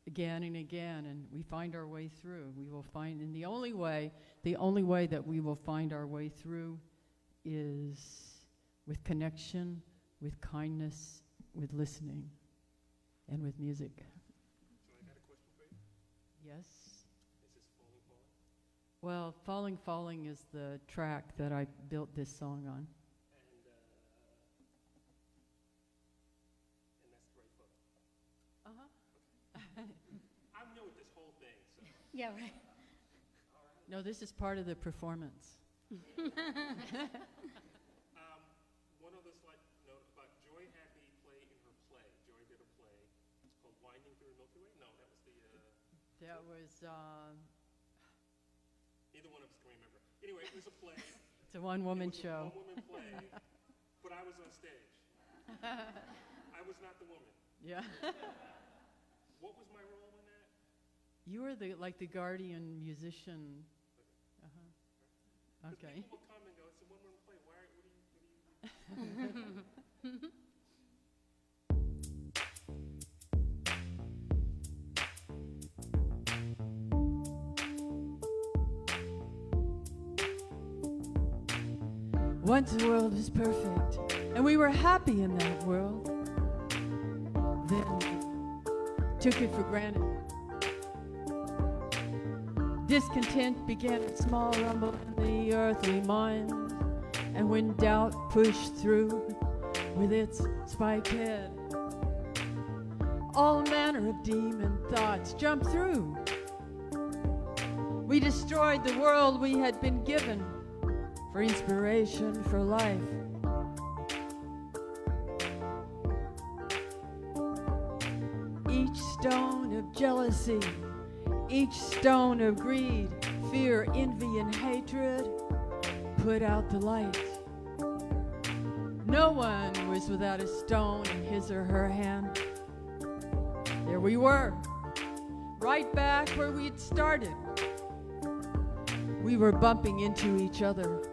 S4: again and again, and we find our way through. We will find, and the only way that we will find our way through is with connection, with kindness, with listening, and with music.
S1: So I got a question for you.
S4: Yes?
S1: Is this Falling Falling?
S4: Well, Falling Falling is the track that I built this song on.
S1: And I'm new with this whole thing, so.
S2: Yeah, right.
S4: No, this is part of the performance.
S1: One other slight note about Joy had me play in her play. Joy did a play. It's called Winding Through the Milky Way. No, that was the.
S4: That was,
S1: Neither one of us can remember. Anyway, it was a play.
S4: it's a one-woman
S1: It was
S4: show.
S1: a one-woman play, but I was on stage. I was not the woman.
S4: Yeah.
S1: What was my role in that?
S4: You were the guardian musician. Uh-huh.
S1: 'Cause
S4: Okay.
S1: people will come and go, it's a one-woman play. What do you
S4: Once the world was perfect, and we were happy in that world. Then took it for granted. Discontent began a small rumble in the earthly mind, and when doubt pushed through with its spike head, all manner of demon thoughts jumped through. We destroyed the world we had been given for inspiration for life. Each stone of jealousy, each stone of greed, fear, envy, and hatred put out the light. No one was without a stone in his or her hand. There we were, right back where we'd started. We were bumping into each other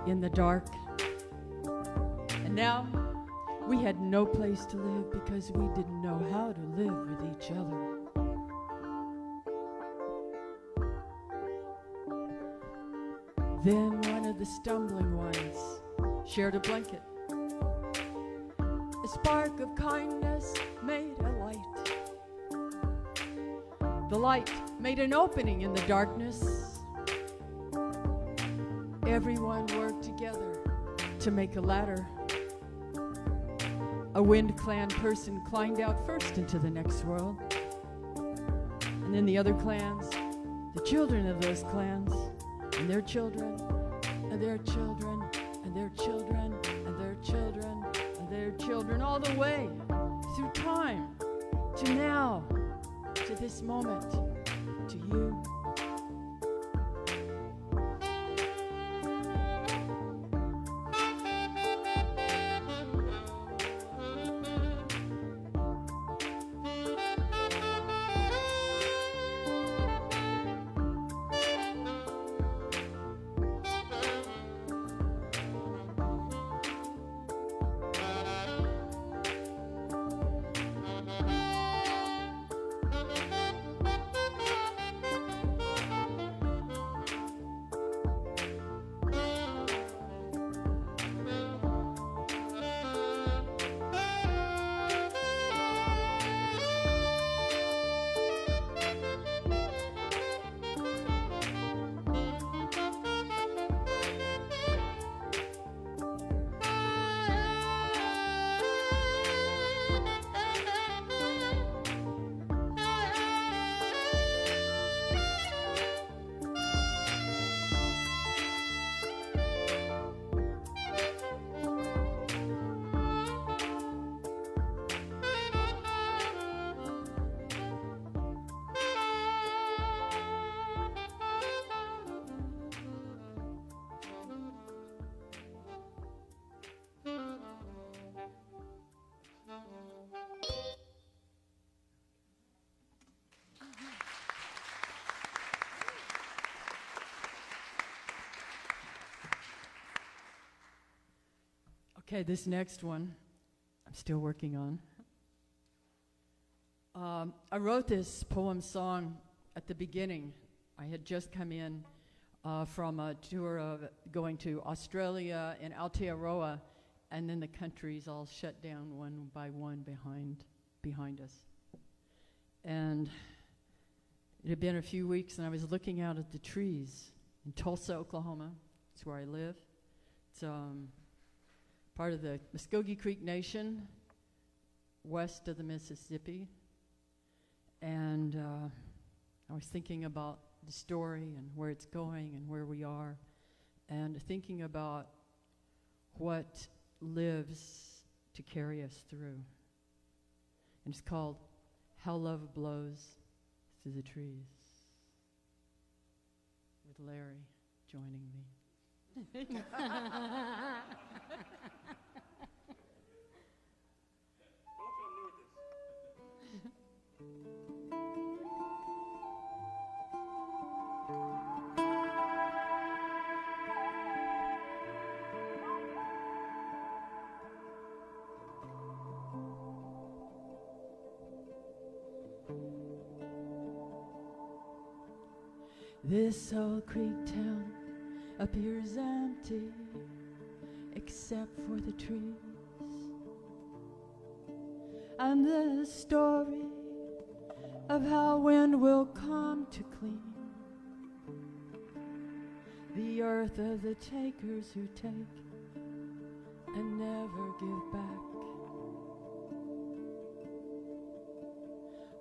S4: in the dark. And now we had no place to live because we didn't know how to live with each other. Then one of the stumbling ones shared a blanket. A spark of kindness made a light. The light made an opening in the darkness. Everyone worked together to make a ladder. A wind-clan person climbed out first into the next world. And then the other clans, the children of those clans, and their children, and their children, and their children, and their children, and their children, all the way through time to now, to this moment, to you. Okay, this next one I'm still working on. I wrote this poem song at the beginning. I had just come in from a tour of going to Australia and Aotearoa, and then the countries all shut down one by one behind us. And it had been a few weeks, and I was looking out at the trees in Tulsa, Oklahoma. It's where I live. It's part of the Muscogee Creek Nation, west of the Mississippi, And I was thinking about the story and where it's going and where we are, and thinking about what lives to carry us through. And it's called How Love Blows Through the Trees, with Larry joining me. This old creek town appears empty except for the trees and the story of how wind will come to clean the earth of the takers who take and never give back.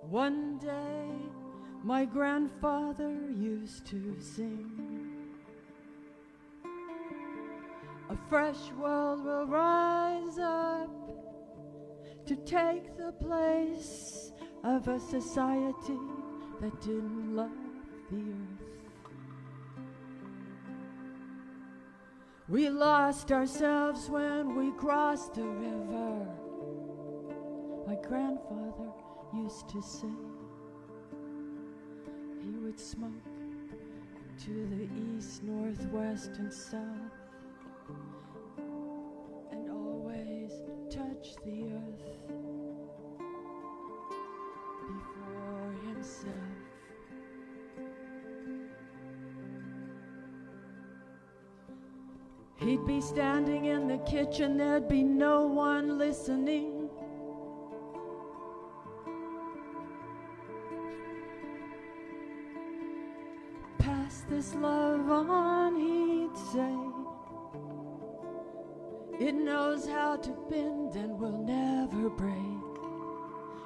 S4: One day my grandfather used to sing, a fresh world will rise up to take the place of a society that didn't love the earth. We lost ourselves when we crossed the river, my grandfather used to say. He would smoke to the east, northwest, and south, and always touch the earth before himself. He'd be standing in the kitchen, there'd be no one listening. Pass this love on, he'd say. It knows how to bend and will never break.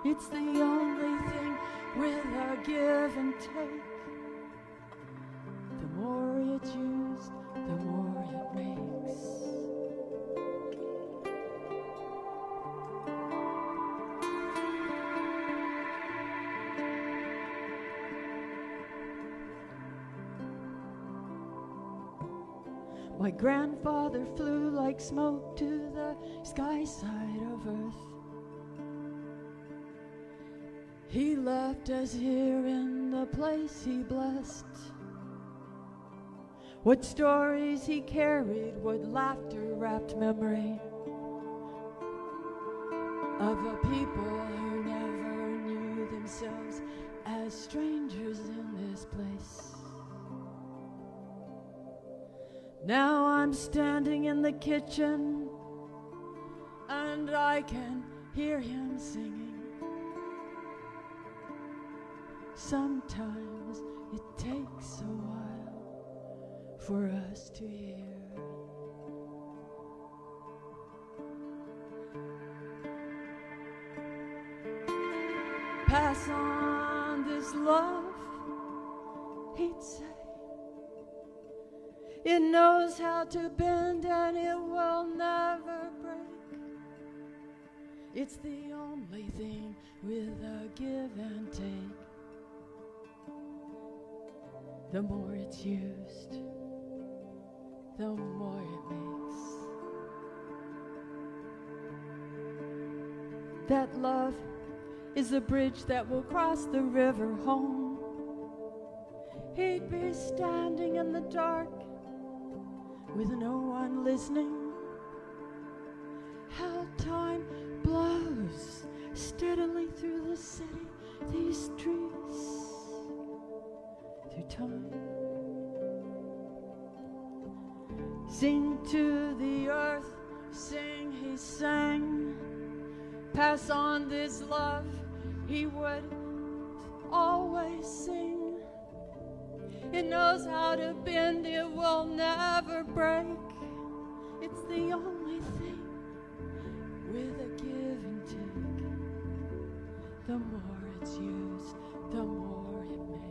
S4: It's the only thing with a give and take. The more it's used, the more it makes. My grandfather flew like smoke to the sky side of earth. He left us here in the place he blessed. What stories he carried, what laughter-wrapped memory of a people who never knew themselves as strangers in this place. Now I'm standing in the kitchen and I can hear him singing. Sometimes it takes a while for us to hear. Pass on this love, he'd say. It knows how to bend and it will never break. It's the only thing with a give and take. The more it's used, the more it makes. That love is a bridge that will cross the river home. He'd be standing in the dark with no one listening. How time blows steadily through the city, these trees, through time. Sing to the earth, sing, he sang. Pass on this love, he would always sing. It knows how to bend, it will never break. It's the only thing with a give and take. The more it's used, the more it makes.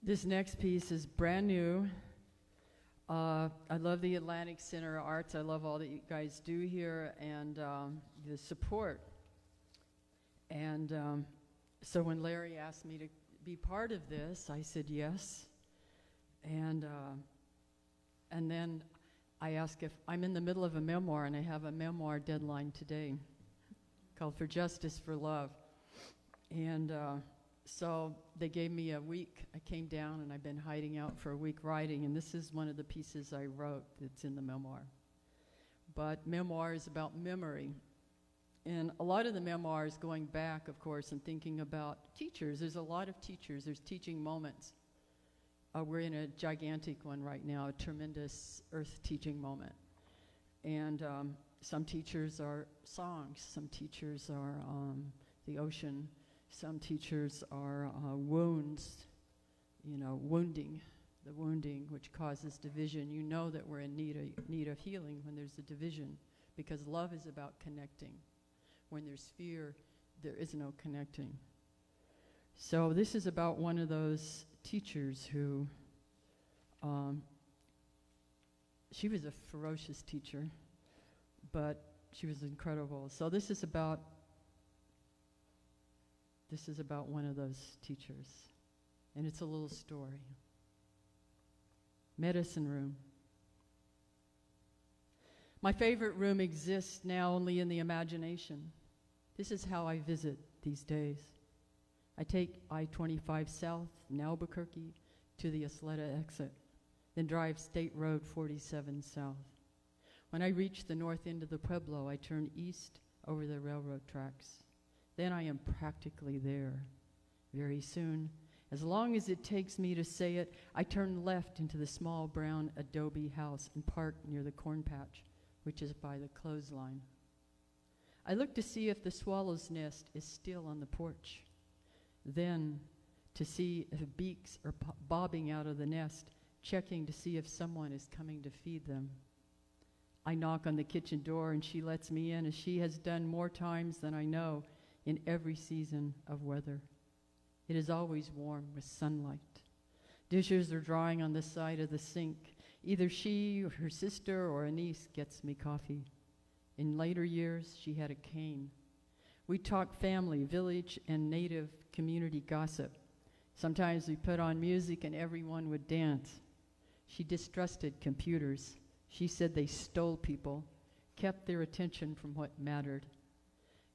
S4: This next piece is brand new. I love the Atlantic Center Arts. I love all that you guys do here and the support. And so when Larry asked me to be part of this, I said yes. And then I asked if I'm in the middle of a memoir, and I have a memoir deadline today called For Justice for Love. And so they gave me a week. I came down, and I've been hiding out for a week writing, and this is one of the pieces I wrote that's in the memoir. But memoir is about memory. And a lot of the memoirs going back, of course, and thinking about teachers. There's a lot of teachers. There's teaching moments. We're in a gigantic one right now, a tremendous earth teaching moment. And some teachers are songs. Some teachers are the ocean. Some teachers are wounds, wounding, the wounding which causes division. You know that we're in need of healing when there's a division, because love is about connecting. When there's fear, there is no connecting. So this is about one of those teachers who, she was a ferocious teacher, but she was incredible. So this is about one of those teachers, and it's a little story. Medicine room. My favorite room exists now only in the imagination. This is how I visit these days. I take I-25 south in Albuquerque to the Isleta exit, then drive State Road 47 south. When I reach the north end of the Pueblo, I turn east over the railroad tracks. Then I am practically there. Very soon, as long as it takes me to say it, I turn left into the small brown adobe house and park near the corn patch, which is by the clothesline. I look to see if the swallow's nest is still on the porch. Then to see if beaks are bobbing out of the nest, checking to see if someone is coming to feed them. I knock on the kitchen door and she lets me in, as she has done more times than I know in every season of weather. It is always warm with sunlight. Dishes are drying on the side of the sink. Either she or her sister or a niece gets me coffee. In later years, she had a cane. We talk family, village, and native community gossip. Sometimes we put on music and everyone would dance. She distrusted computers. She said they stole people, kept their attention from what mattered.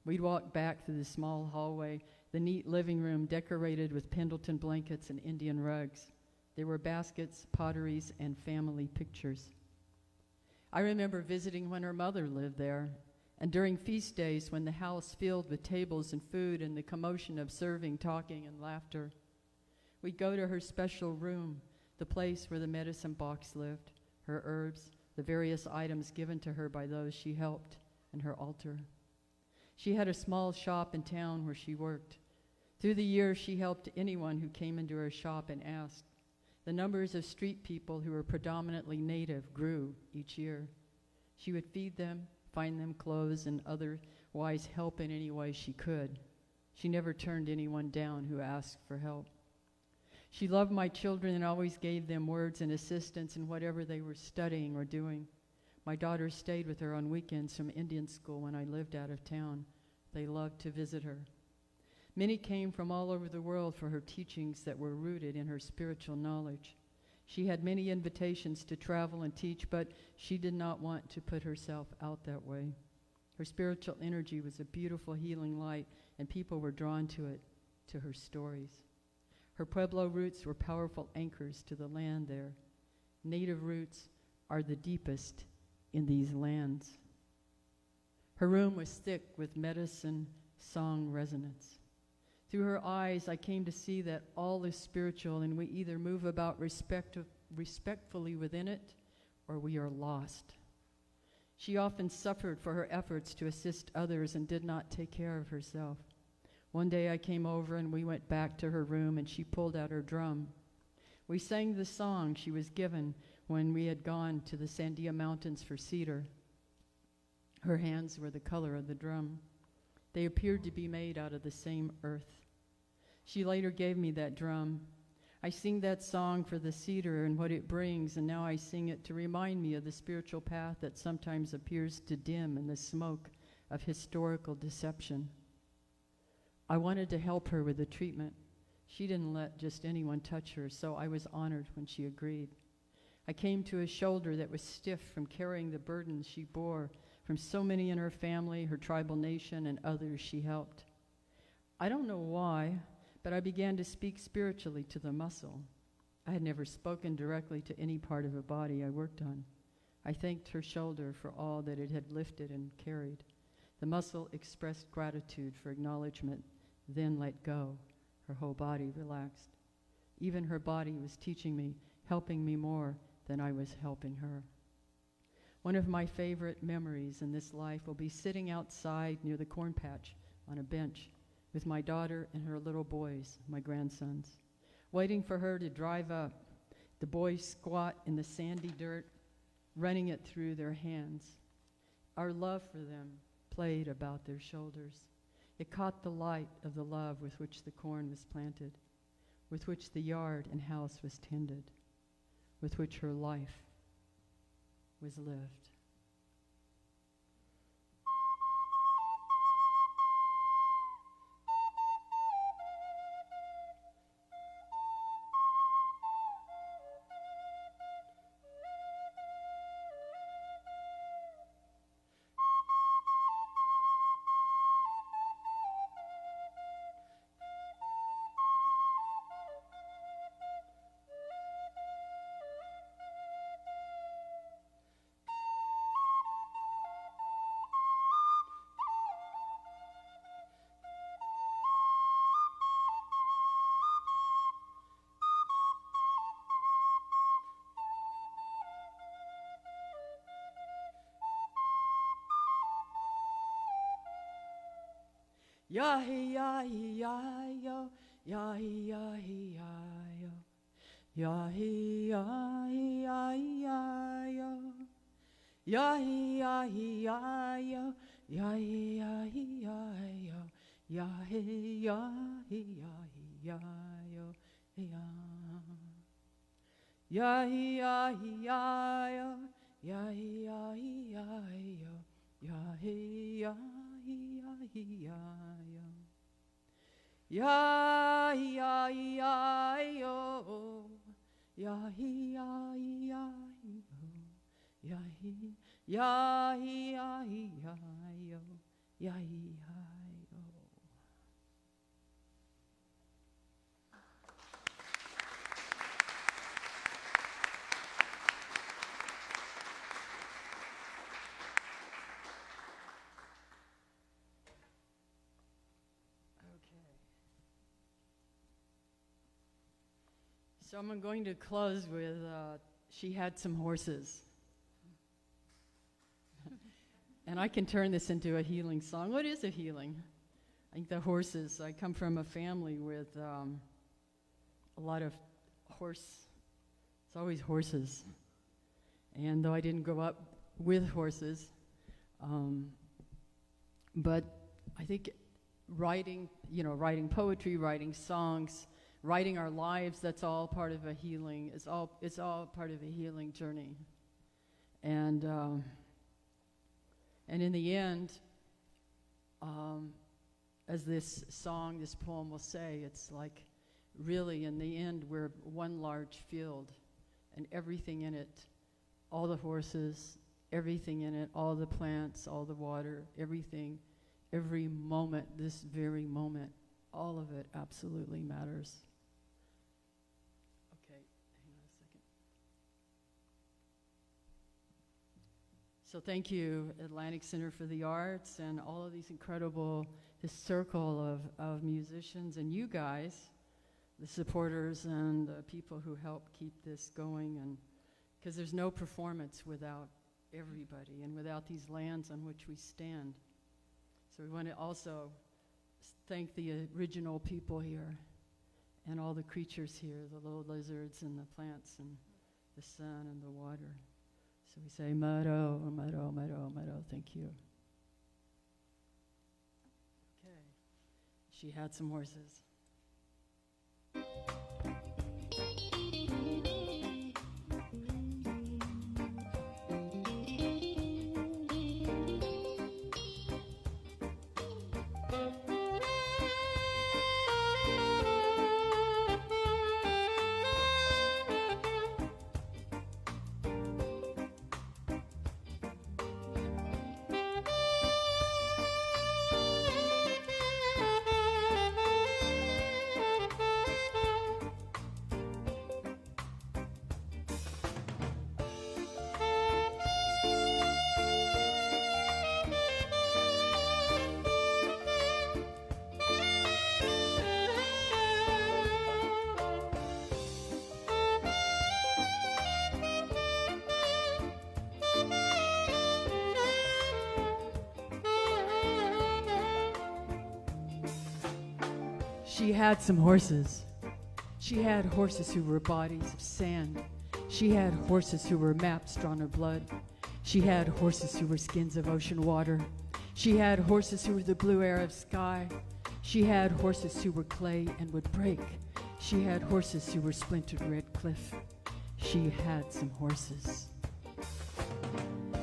S4: We'd walk back through the small hallway, the neat living room decorated with Pendleton blankets and Indian rugs. There were baskets, potteries, and family pictures. I remember visiting when her mother lived there, and during feast days when the house filled with tables and food and the commotion of serving, talking, and laughter. We'd go to her special room, the place where the medicine box lived, her herbs, the various items given to her by those she helped, and her altar. She had a small shop in town where she worked. Through the years, she helped anyone who came into her shop and asked. The numbers of street people who were predominantly native grew each year. She would feed them, find them clothes, and otherwise help in any way she could. She never turned anyone down who asked for help. She loved my children and always gave them words and assistance in whatever they were studying or doing. My daughters stayed with her on weekends from Indian school when I lived out of town. They loved to visit her. Many came from all over the world for her teachings that were rooted in her spiritual knowledge. She had many invitations to travel and teach, but she did not want to put herself out that way. Her spiritual energy was a beautiful healing light, and people were drawn to it, to her stories. Her Pueblo roots were powerful anchors to the land there. Native roots are the deepest in these lands. Her room was thick with medicine song resonance. Through her eyes, I came to see that all is spiritual, and we either move about respectfully within it, or we are lost. She often suffered for her efforts to assist others and did not take care of herself. One day I came over and we went back to her room, and she pulled out her drum. We sang the song she was given when we had gone to the Sandia Mountains for cedar. Her hands were the color of the drum. They appeared to be made out of the same earth. She later gave me that drum. I sing that song for the cedar and what it brings, and now I sing it to remind me of the spiritual path that sometimes appears to dim in the smoke of historical deception. I wanted to help her with the treatment. She didn't let just anyone touch her, so I was honored when she agreed. I came to a shoulder that was stiff from carrying the burdens she bore from so many in her family, her tribal nation, and others she helped. I don't know why, but I began to speak spiritually to the muscle. I had never spoken directly to any part of her body I worked on. I thanked her shoulder for all that it had lifted and carried. The muscle expressed gratitude for acknowledgement, then let go. Her whole body relaxed. Even her body was teaching me, helping me more than I was helping her. One of my favorite memories in this life will be sitting outside near the corn patch on a bench with my daughter and her little boys, my grandsons, waiting for her to drive up. The boys squat in the sandy dirt, running it through their hands. Our love for them played about their shoulders. It caught the light of the love with which the corn was planted, with which the yard and house was tended, with which her life was lived. Ya-hi-ya-hi-ya-yo, ya-hi-ya-hi-ya-yo, ya-hi-ya-hi-ya-yo, ya-hi-ya-hi-ya-yo, ya-hi-ya-hi-ya-yo, ya-hi-ya-hi-ya-hi-ya-yo, ya-hi-ya-hi-ya-yo, ya-hi-ya-hi-ya-yo, ya-hi-ya-hi-ya-yo. Ya-hi-ya-hi-ya-yo, ya-hi-ya-hi-ya-yo, ya-hi-ya-hi-ya-yo, ya-hi-ya-hi-yo. So I'm going to close with She Had Some Horses. And I can turn this into a healing song. What is a healing? I think the horses. I come from a family with a lot of horse. It's always horses. And though I didn't grow up with horses, but I think writing poetry, writing songs, writing our lives, that's all part of a healing. It's all part of a healing journey. And in the end, as this poem will say, it's like really in the end we're one large field, and everything in it, all the horses, everything in it, all the plants, all the water, everything, every moment, this very moment, all of it absolutely matters. Okay, hang on a second. So thank you, Atlantic Center for the Arts, and all of these incredible, this circle of musicians, and you guys, the supporters and the people who help keep this going, and because there's no performance without everybody and without these lands on which we stand. So we want to also thank the original people here and all the creatures here, the little lizards and the plants and the sun and the water. So we say, Mado, Mado, Mado, Mado, thank you. Okay. She had some horses. She had some horses. She had horses who were bodies of sand. She had horses who were maps drawn of blood. She had horses who were skins of ocean water. She had horses who were the blue air of sky. She had horses who were clay and would break. She had horses who were splintered red cliff. She had some horses.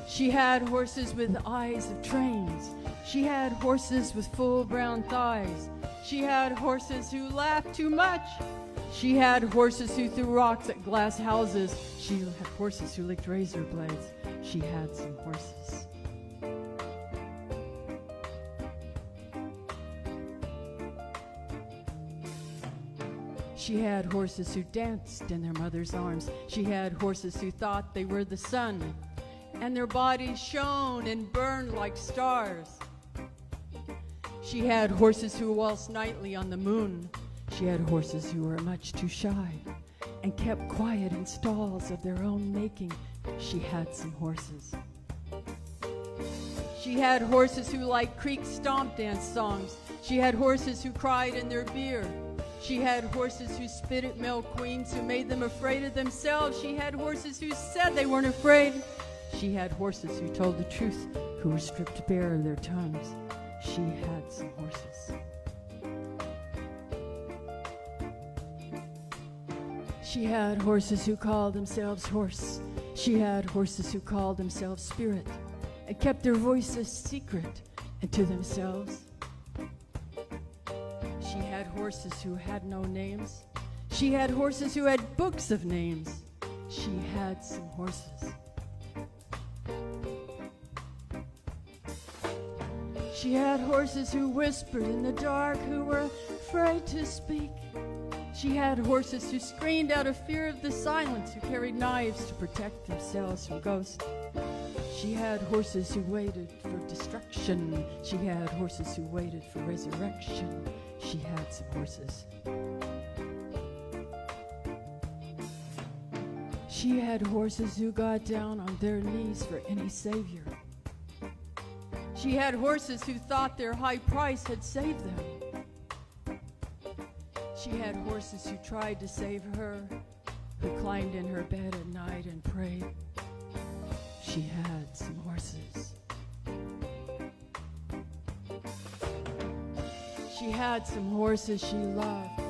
S4: She had horses with eyes of trains. She had horses with full brown thighs. She had horses who laughed too much. She had horses who threw rocks at glass houses. She had horses who licked razor blades. She had some horses. She had horses who danced in their mother's arms. She had horses who thought they were the sun, and their bodies shone and burned like stars. She had horses who waltzed nightly on the moon. She had horses who were much too shy and kept quiet in stalls of their own making. She had some horses. She had horses who liked creek stomp dance songs. She had horses who cried in their beer. She had horses who spit at male queens who made them afraid of themselves. She had horses who said they weren't afraid. She had horses who told the truth, who were stripped bare of their tongues. She had some horses. She had horses who called themselves horse. She had horses who called themselves spirit and kept their voices secret and to themselves. She had horses who had no names. She had horses who had books of names. She had some horses. She had horses who whispered in the dark, who were afraid to speak. She had horses who screamed out of fear of the silence, who carried knives to protect themselves from ghosts. She had horses who waited for destruction. She had horses who waited for resurrection. She had some horses. She had horses who got down on their knees for any savior. She had horses who thought their high price had saved them. She had horses who tried to save her, who climbed in her bed at night and prayed. She had some horses. She had some horses she loved.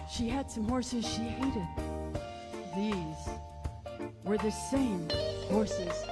S4: She had some horses she hated. These were the same horses.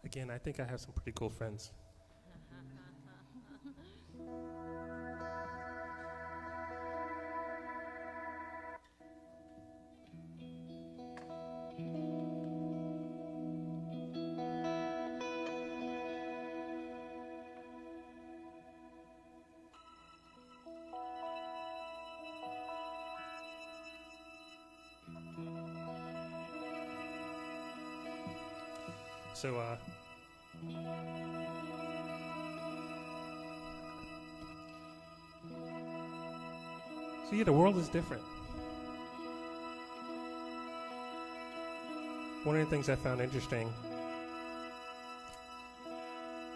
S1: Again, I think I have some pretty cool friends. So yeah, the world is different. One of the things I found interesting,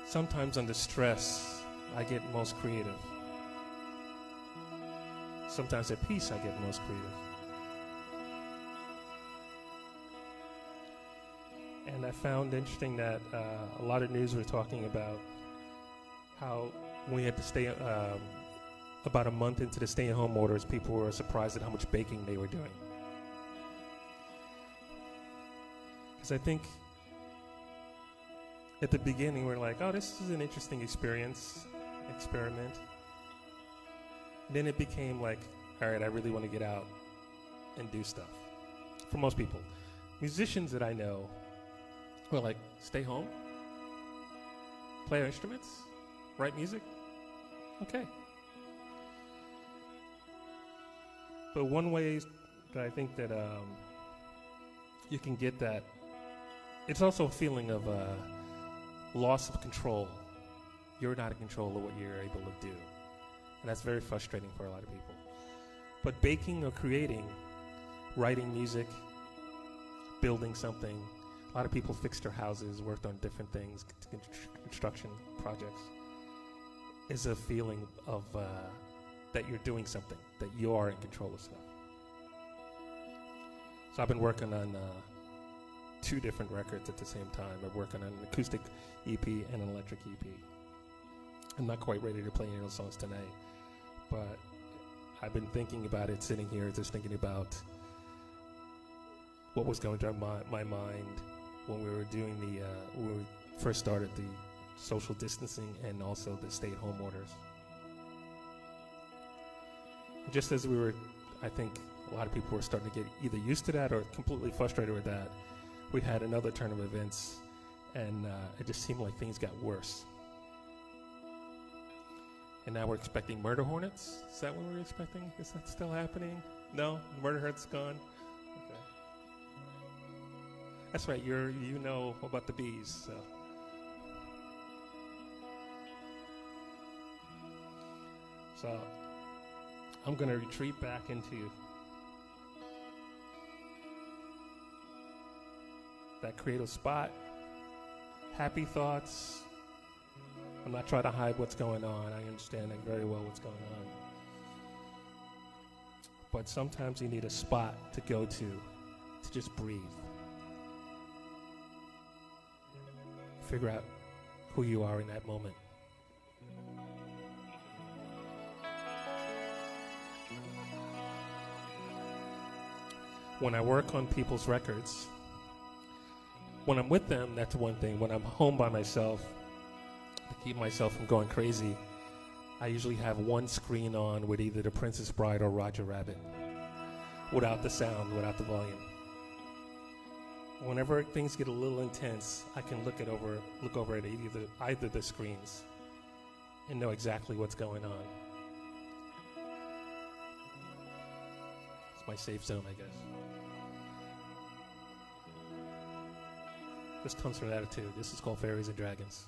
S1: sometimes under stress, I get most creative. Sometimes at peace, I get most creative. And I found interesting that a lot of news were talking about how when we had to stay about a month into the stay-at-home orders, people were surprised at how much baking they were doing. Because I think at the beginning we're like, oh, this is an interesting experiment. Then it became like, all right, I really want to get out and do stuff. For most people. Musicians that I know who are like, stay home, play our instruments, write music, okay. But one way that I think that you can get that, it's also a feeling of loss of control. You're not in control of what you're able to do. And that's very frustrating for a lot of people. But baking or creating, writing music, building something, a lot of people fixed their houses, worked on different things, construction projects, is a feeling of that you're doing something, that you are in control of stuff. So I've been working on 2 different records at the same time. I'm working on an acoustic EP and an electric EP. I'm not quite ready to play any of those songs tonight, but I've been thinking about it, sitting here, just thinking about what was going through my mind when we were doing when we first started the social distancing and also the stay-at-home orders. Just as we were, I think a lot of people were starting to get either used to that or completely frustrated with that, we had another turn of events, and it just seemed like things got worse. And now we're expecting murder hornets? Is that what we're expecting? Is that still happening? No? Murder hornets gone? Okay. That's right, you know about the bees, so. So, I'm gonna retreat back into that creative spot, happy thoughts. I'm not trying to hide what's going on. I understand very well what's going on. But sometimes you need a spot to go to just breathe. Figure out who you are in that moment. When I work on people's records, when I'm with them, that's one thing. When I'm home by myself, to keep myself from going crazy, I usually have one screen on with either The Princess Bride or Roger Rabbit, without the sound, without the volume. Whenever things get a little intense, I can look over at either the screens and know exactly what's going on. It's my safe zone, I guess. This comes from Attitude. This is called Fairies and Dragons.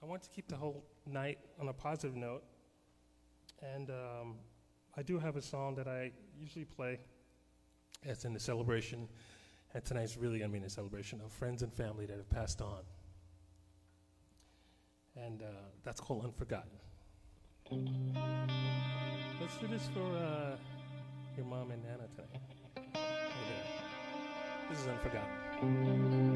S1: I want to keep the whole night on a positive note. And I do have a song that I usually play as in the celebration. And tonight's really going to be a celebration of friends and family that have passed on. And that's called Unforgotten. Let's do this for your mom and Nana tonight. Hey there. This is Unforgotten.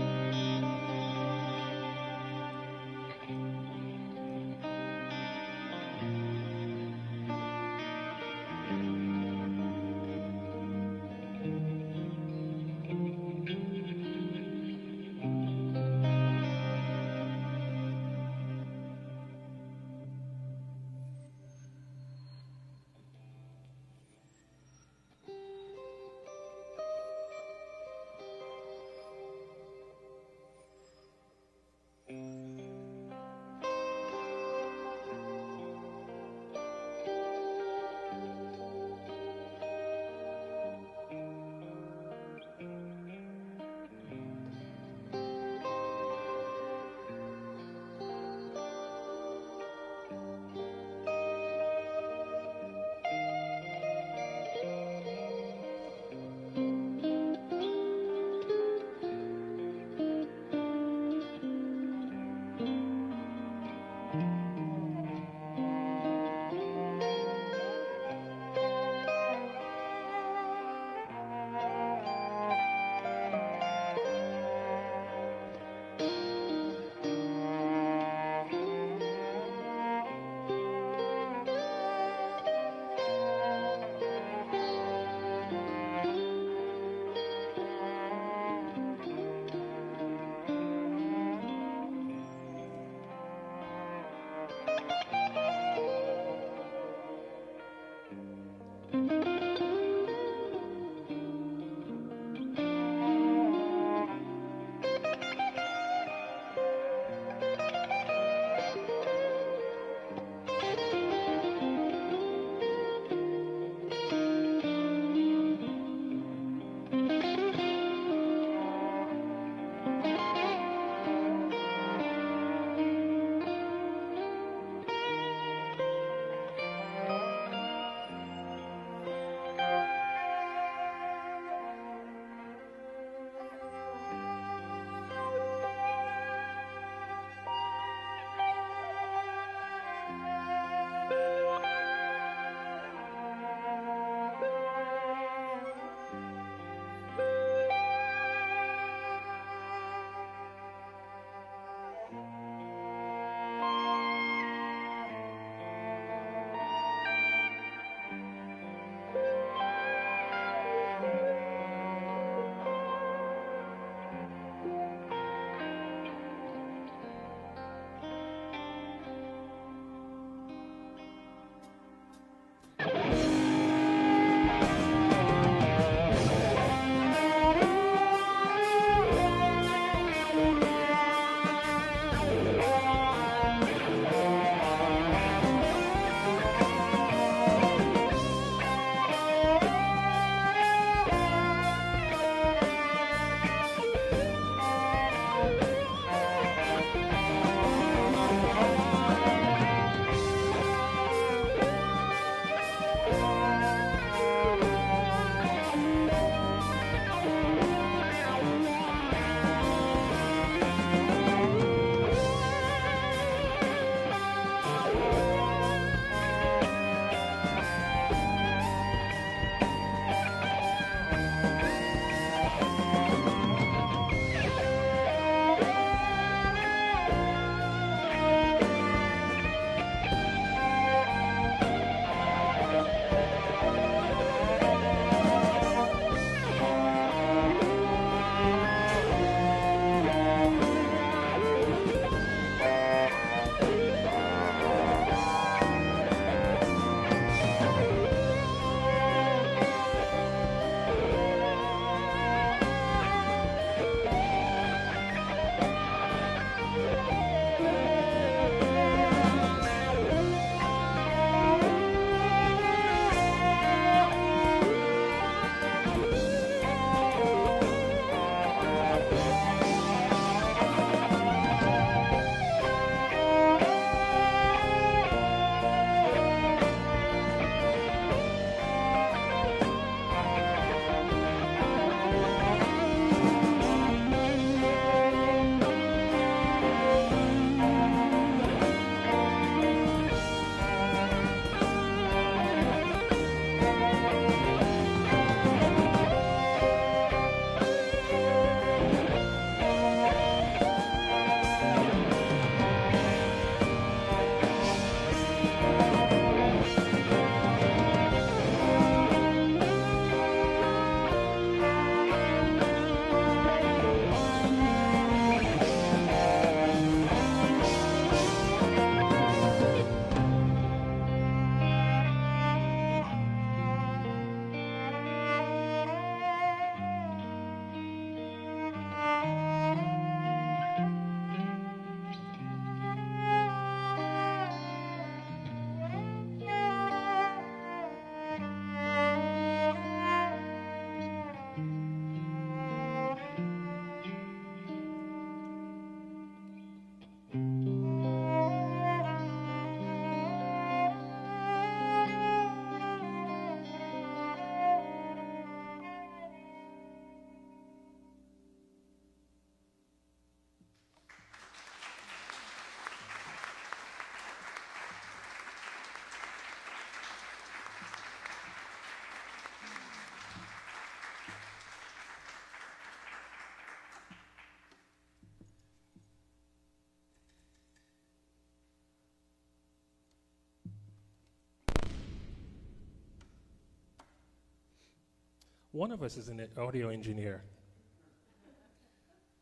S1: one of us is an audio engineer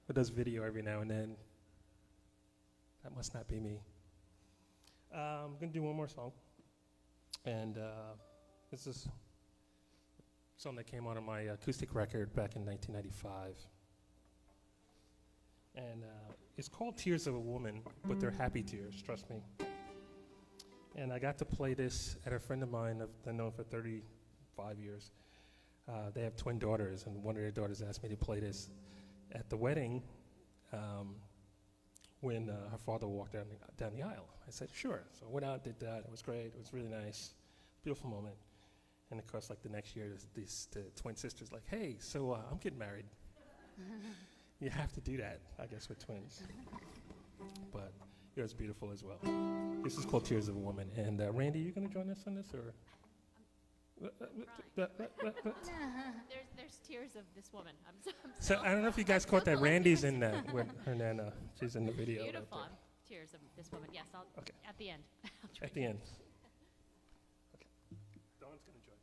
S1: who does video every now and then. That must not be me. I'm going to do one more song. And this is a song that came out of my acoustic record back in 1995. And it's called Tears of a Woman, but they're happy tears, trust me. And I got to play this at a friend of mine I've known for 35 years. They have twin daughters, and one of their daughters asked me to play this at the wedding when her father walked down the aisle. I said, sure. So I went out, did that. It was great. It was really nice. Beautiful moment. And of course, like the next year, the twin sisters like, hey, so I'm getting married. You have to do that, I guess, with twins. But it was beautiful as well. This is called Tears of a Woman. And Randy, you going to join us on this? Or?
S8: There's tears of this woman.
S1: So I don't know if you guys caught that. Randy's in that with her Nana. She's in the video.
S8: Beautiful. Tears of this woman. Yes, I'll.
S1: Okay.
S8: At the end.
S1: At the end. Okay. Dawn's going to join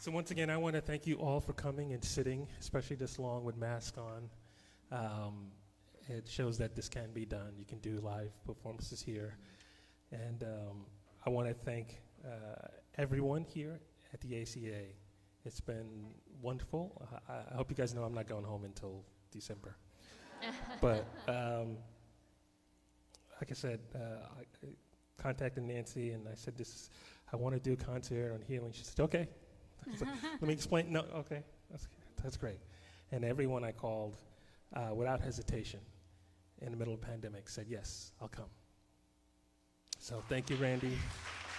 S1: So once again, I want to thank you all for coming and sitting, especially this long with masks on. It shows that this can be done. You can do live performances here. And I want to thank everyone here at the ACA. It's been wonderful. I hope you guys know I'm not going home until December. But like I said, I contacted Nancy and I said, I want to do a concert on healing. She said, okay. So, let me explain. No, okay, that's great. And everyone I called, without hesitation, in the middle of the pandemic, said, yes, I'll come. So thank you, Randi.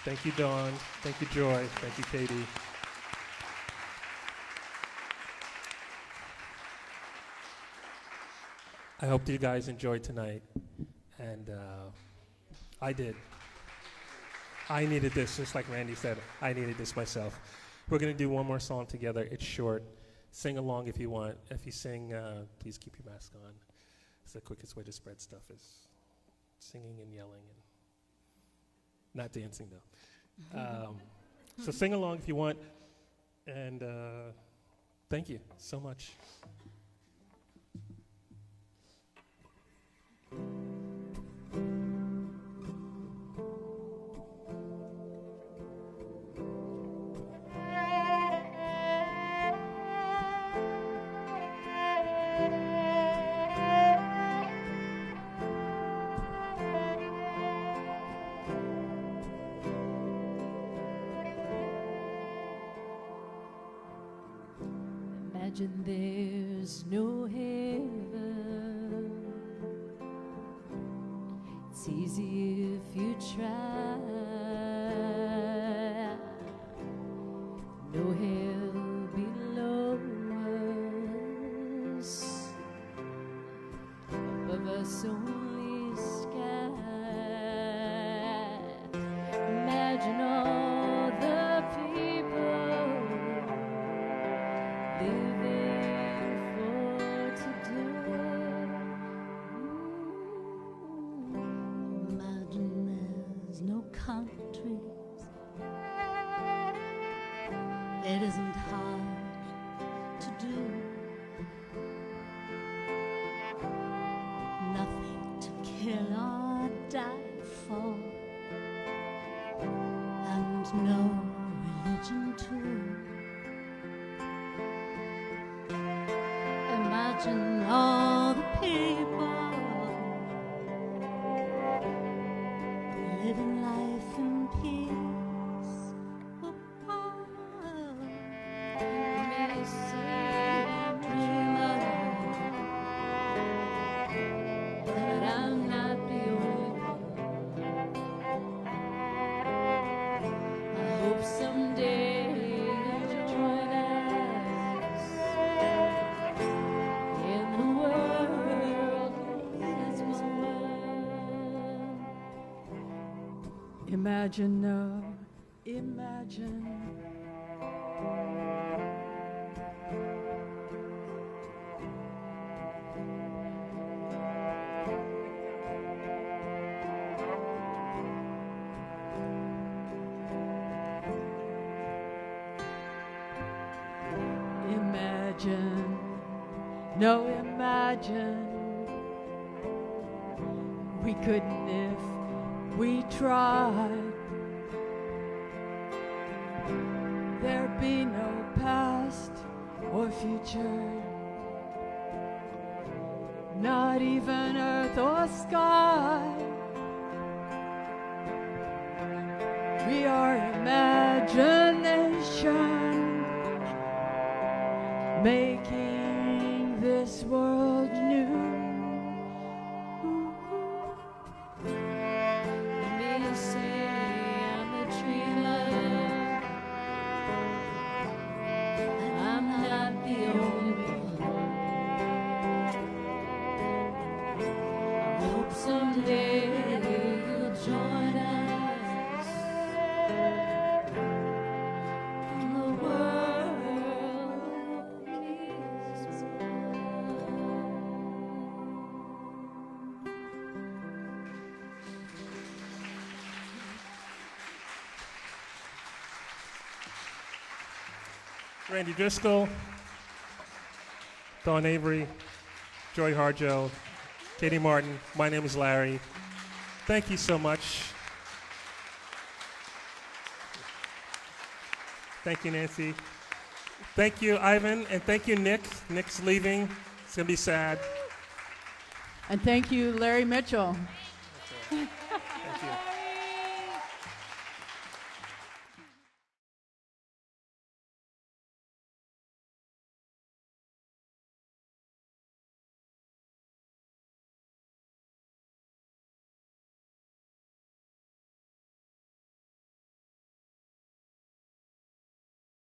S1: Thank you, Dawn. Thank you, Joy. Thank you, Katie. I hope you guys enjoyed tonight, and I did. I needed this, just like Randi said. I needed this myself. We're going to do one more song together. It's short. Sing along if you want. If you sing, please keep your mask on. It's the quickest way to spread stuff is singing and yelling and not dancing, though. So sing along if you want, and thank you so much.
S5: Imagine there's no heaven. It's easy if you try. No hell below us, above us only sky. Imagine all the people living for today.
S2: Imagine there's no countries. It isn't hard to do. Nothing to kill or die for, and no religion too. Imagine all the people living life in peace.
S5: May say I'm dreaming, but I'm not the only one. I hope someday you'll join us in the world as one.
S4: Imagine now, imagine. Imagine, no imagine, we couldn't if we tried. There'd be no past or future, not even earth or sky. We are imagination, making this world new.
S5: They may say I'm a dreamer, but I'm not the only one. I hope someday you'll join us
S1: Randi Driscoll, Dawn Avery, Joy Harjo, Katie Martin. My name is Larry. Thank you so much. Thank you, Nancy. Thank you, Ivan, and thank you, Nick. Nick's leaving. It's going to be sad.
S4: And thank you, Larry Mitchell.
S1: Okay.